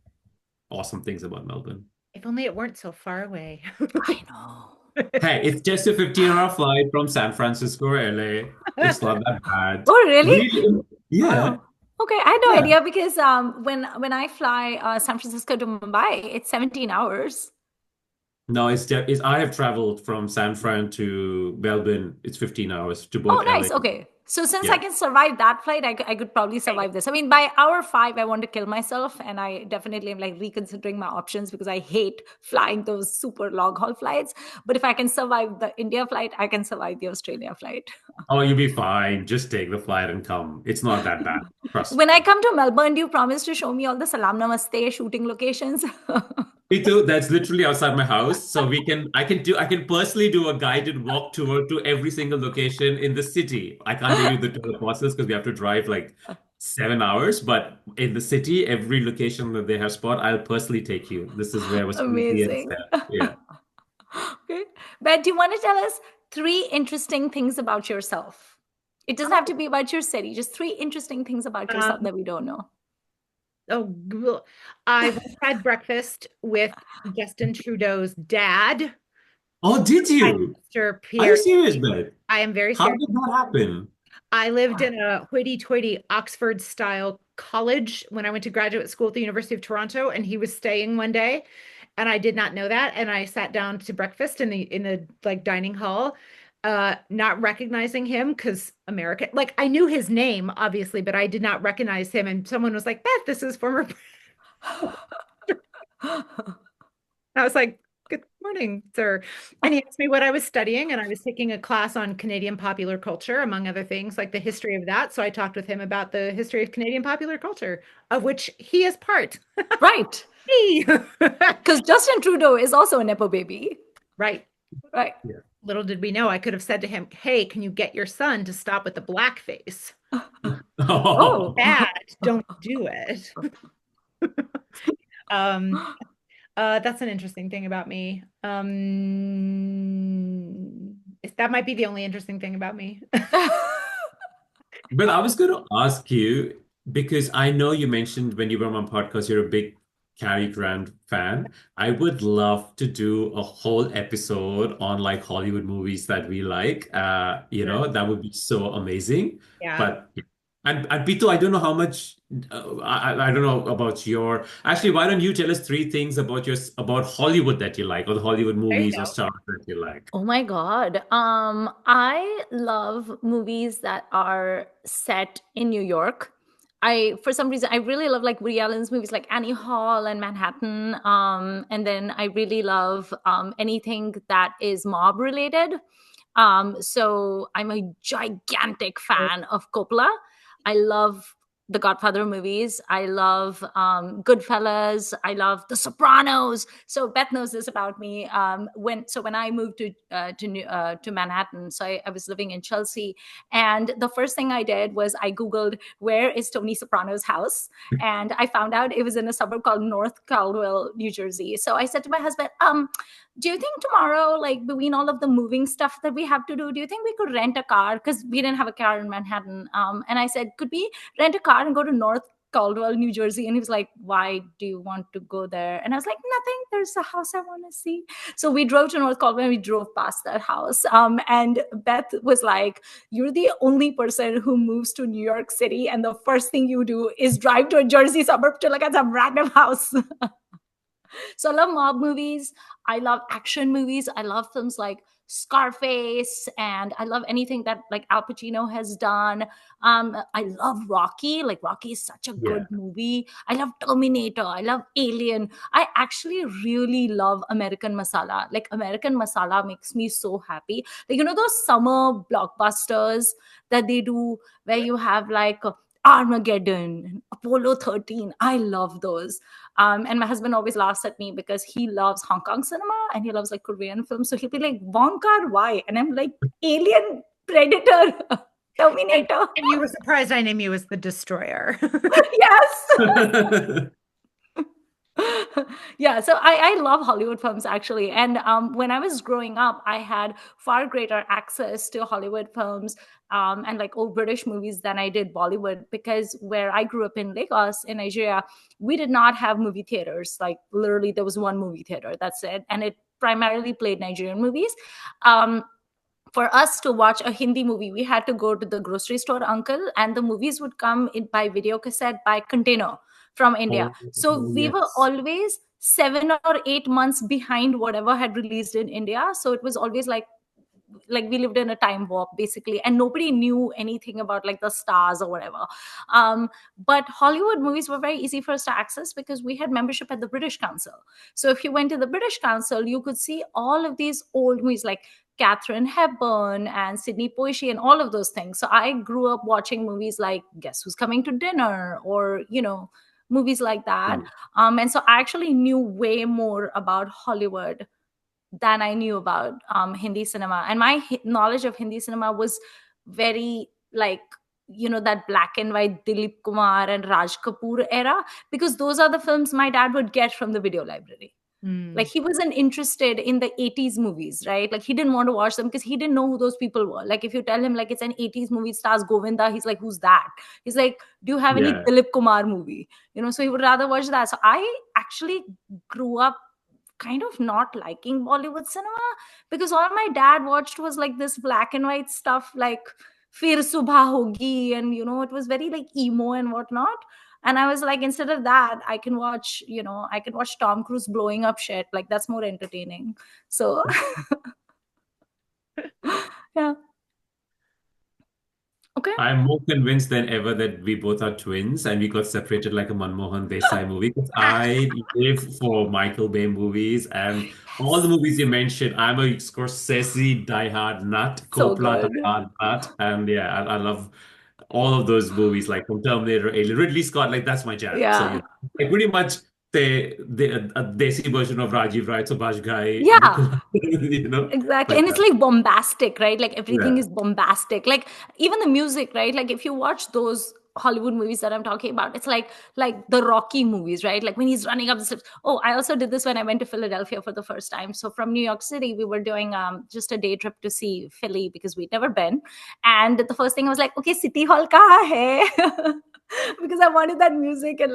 awesome things about Melbourne. If only it weren't so far away. I know. Hey, it's just a 15-hour flight from San Francisco or LA. It's not that bad. Oh, really? Really? Yeah. Oh, okay. I had no Yeah. idea because when I fly San Francisco to Mumbai, it's 17 hours. No, I have traveled from San Fran to Melbourne. It's 15 hours to Oh, both nice. LA. Okay. So since I Yeah. can survive that flight, I could probably survive this. I mean, by hour 5, I want to kill myself, and I definitely am like reconsidering my options because I hate flying those super long haul flights. But if I can survive the India flight, I can survive the Australia flight. Oh, you'll be fine. Just take the flight and come. It's not that bad. Trust When I me. come to Melbourne, do you promise to show me all the Salam Namaste shooting locations? Pitu, that's literally outside my house. So I can personally do a guided walk tour to every single location in the city. I can't give you the tour process because we have to drive like 7 hours, but in the city, every location that they have spot, I'll personally take you. This is where was Smriti and Amazing. Steph. Yeah. Okay. But do you want to tell us 3 interesting things about yourself? It doesn't have to be about your city, just 3 interesting things about yourself Um, that we don't know. I once had breakfast with Justin Trudeau's dad, Oh, did Prime you? Minister Are you Pierre. serious, Beth? I am very How serious. did that happen? I lived in a hoity-toity Oxford-style college when I went to graduate school at the University of Toronto, and he was staying one day, and I did not know that. And I sat down to breakfast in the like dining hall, not recognizing him because American, like I knew his name, obviously, but I did not recognize him. And someone was like, Beth, this is former. I was like, good morning, sir. And he asked me what I was studying, and I was taking a class on Canadian popular culture, among other things, like the history of that. So I talked with him about the history of Canadian popular culture, of which he is part. Right. Me. Because Justin Trudeau is also a Nepo baby. Right. Right. Yeah. Little did we know, I could have said to him, hey, can you get your son to stop with the blackface? Oh. Bad, don't do it. Um, that's an interesting thing about me. That might be the only interesting thing about me. But I was going to ask you because I know you mentioned when you were on my podcast, you're a big Cary Grant fan. I would love to do a whole episode on like Hollywood movies that we like. That would be so amazing. Yeah. But and Pitu, I don't know how much I don't know about your actually, why don't you tell us 3 things about Hollywood that you like or the Hollywood There you movies or go. stars that you like? Oh my God. I love movies that are set in New York. For some reason, I really love like Woody Allen's movies like Annie Hall and Manhattan. And then I really love anything that is mob related. So I'm a gigantic fan of Coppola. I love the Godfather movies. I love Goodfellas. I love The Sopranos. So Beth knows this about me. When I moved to Manhattan, so I was living in Chelsea, and the first thing I did was I googled where is Tony Soprano's house, and I found out it was in a suburb called North Caldwell, New Jersey. So I said to my husband, do you think tomorrow, like between all of the moving stuff that we have to do, do you think we could rent a car? Because we didn't have a car in Manhattan. And I said, could we rent a car and go to North Caldwell, New Jersey? And he was like, why do you want to go there? And I was like, nothing. There's a house I want to see. So we drove to North Caldwell and we drove past that house. And Beth was like, you're the only person who moves to New York City, and the first thing you do is drive to a Jersey suburb to look at some random house. So I love mob movies. I love action movies. I love films like Scarface, and I love anything that like Al Pacino has done. I love Rocky. Like Rocky is such a Yeah. good movie. I love Terminator. I love Alien. I actually really love American Masala. Like American Masala makes me so happy. Like those summer blockbusters that they do where you have like Armageddon and Apollo 13. I love those. And my husband always laughs at me because he loves Hong Kong cinema and he loves like Korean films. So he'll be like, Wong Kar why? And I'm like, Alien, Predator, Terminator. And you were surprised I named you as the Destroyer. Yes. Yeah, so I love Hollywood films actually. And when I was growing up, I had far greater access to Hollywood films and like old British movies than I did Bollywood, because where I grew up in Lagos, in Nigeria, we did not have movie theaters. Like literally, there was one movie theater. That's it. And it primarily played Nigerian movies. For us to watch a Hindi movie, we had to go to the grocery store uncle, and the movies would come in by video cassette by container from India. Oh, So oh, we were yes. always 7 or 8 months behind whatever had released in India. So it was always like we lived in a time warp basically, and nobody knew anything about like the stars or whatever. But Hollywood movies were very easy for us to access because we had membership at the British Council. So if you went to the British Council, you could see all of these old movies like Catherine Hepburn and Sidney Poitier and all of those things. So I grew up watching movies like Guess Who's Coming to Dinner, or movies like that. Mm. And so I actually knew way more about Hollywood than I knew about Hindi cinema. And my knowledge of Hindi cinema was very like, that black and white Dilip Kumar and Raj Kapoor era, because those are the films my dad would get from the video library. Like he wasn't interested in the 80s movies, right? Like he didn't want to watch them because he didn't know who those people were. Like if you tell him like it's an 80s movie, stars Govinda, he's like, who's that? He's like, do you have any Yeah. Dilip Kumar movie? So he would rather watch that. So I actually grew up kind of not liking Bollywood cinema because all my dad watched was like this black and white stuff like Fir Subha Hogi, and it was very like emo and whatnot. And I was like, instead of that, I can watch Tom Cruise blowing up shit. Like that's more entertaining. So yeah. Okay. I'm more convinced than ever that we both are twins and we got separated like a Manmohan Desai movie, because I live for Michael Bay movies and all the movies you mentioned. I'm a Scorsese diehard nut, So Coppola good. diehard nut, and yeah, I love all of those movies like from Terminator, Alien, Ridley Scott. Like that's my jam. So Yeah. like pretty much the a desi version of Rajiv Rai, Subhash Ghai, Yeah. Nicola, Exactly. like And it's that. like bombastic, right? Like everything Yeah, is bombastic. Like even the music, right? Like if you watch those Hollywood movies that I'm talking about, it's like the Rocky movies, right? Like when he's running up the steps. Oh, I also did this when I went to Philadelphia for the first time. So from New York City, we were doing just a day trip to see Philly because we'd never been. And the first thing I was like, okay, City Hall kaha hai? Because I wanted that music, and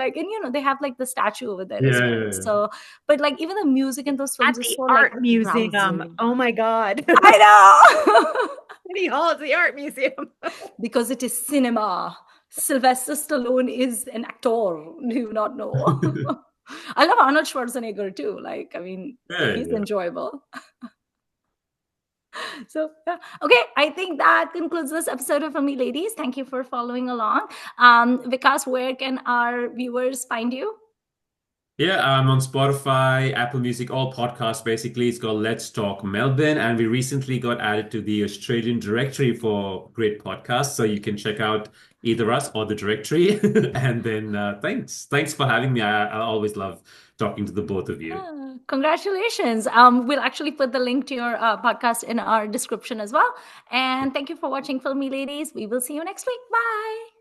they have like the statue over there as yeah, well. yeah, yeah. So, but like even the music in those At films is the so like art museum. rousing. Oh my God. I know. City Hall is the art museum. Because it is cinema. Sylvester Stallone is an actor. Do you not know? I love Arnold Schwarzenegger too. Like, I mean, Yeah, he's yeah. enjoyable. So, yeah. Okay, I think that concludes this episode of Filmi Ladies. Thank you for following along. Vikas, where can our viewers find you? Yeah, I'm on Spotify, Apple Music, all podcasts basically. It's called Let's Talk Melbourne, and we recently got added to the Australian directory for great podcasts. So you can check out either us or the directory. And then thanks for having me. I always love talking to the both of you. Congratulations. We'll actually put the link to your podcast in our description as well. And thank you for watching Filmi Ladies. We will see you next week. Bye.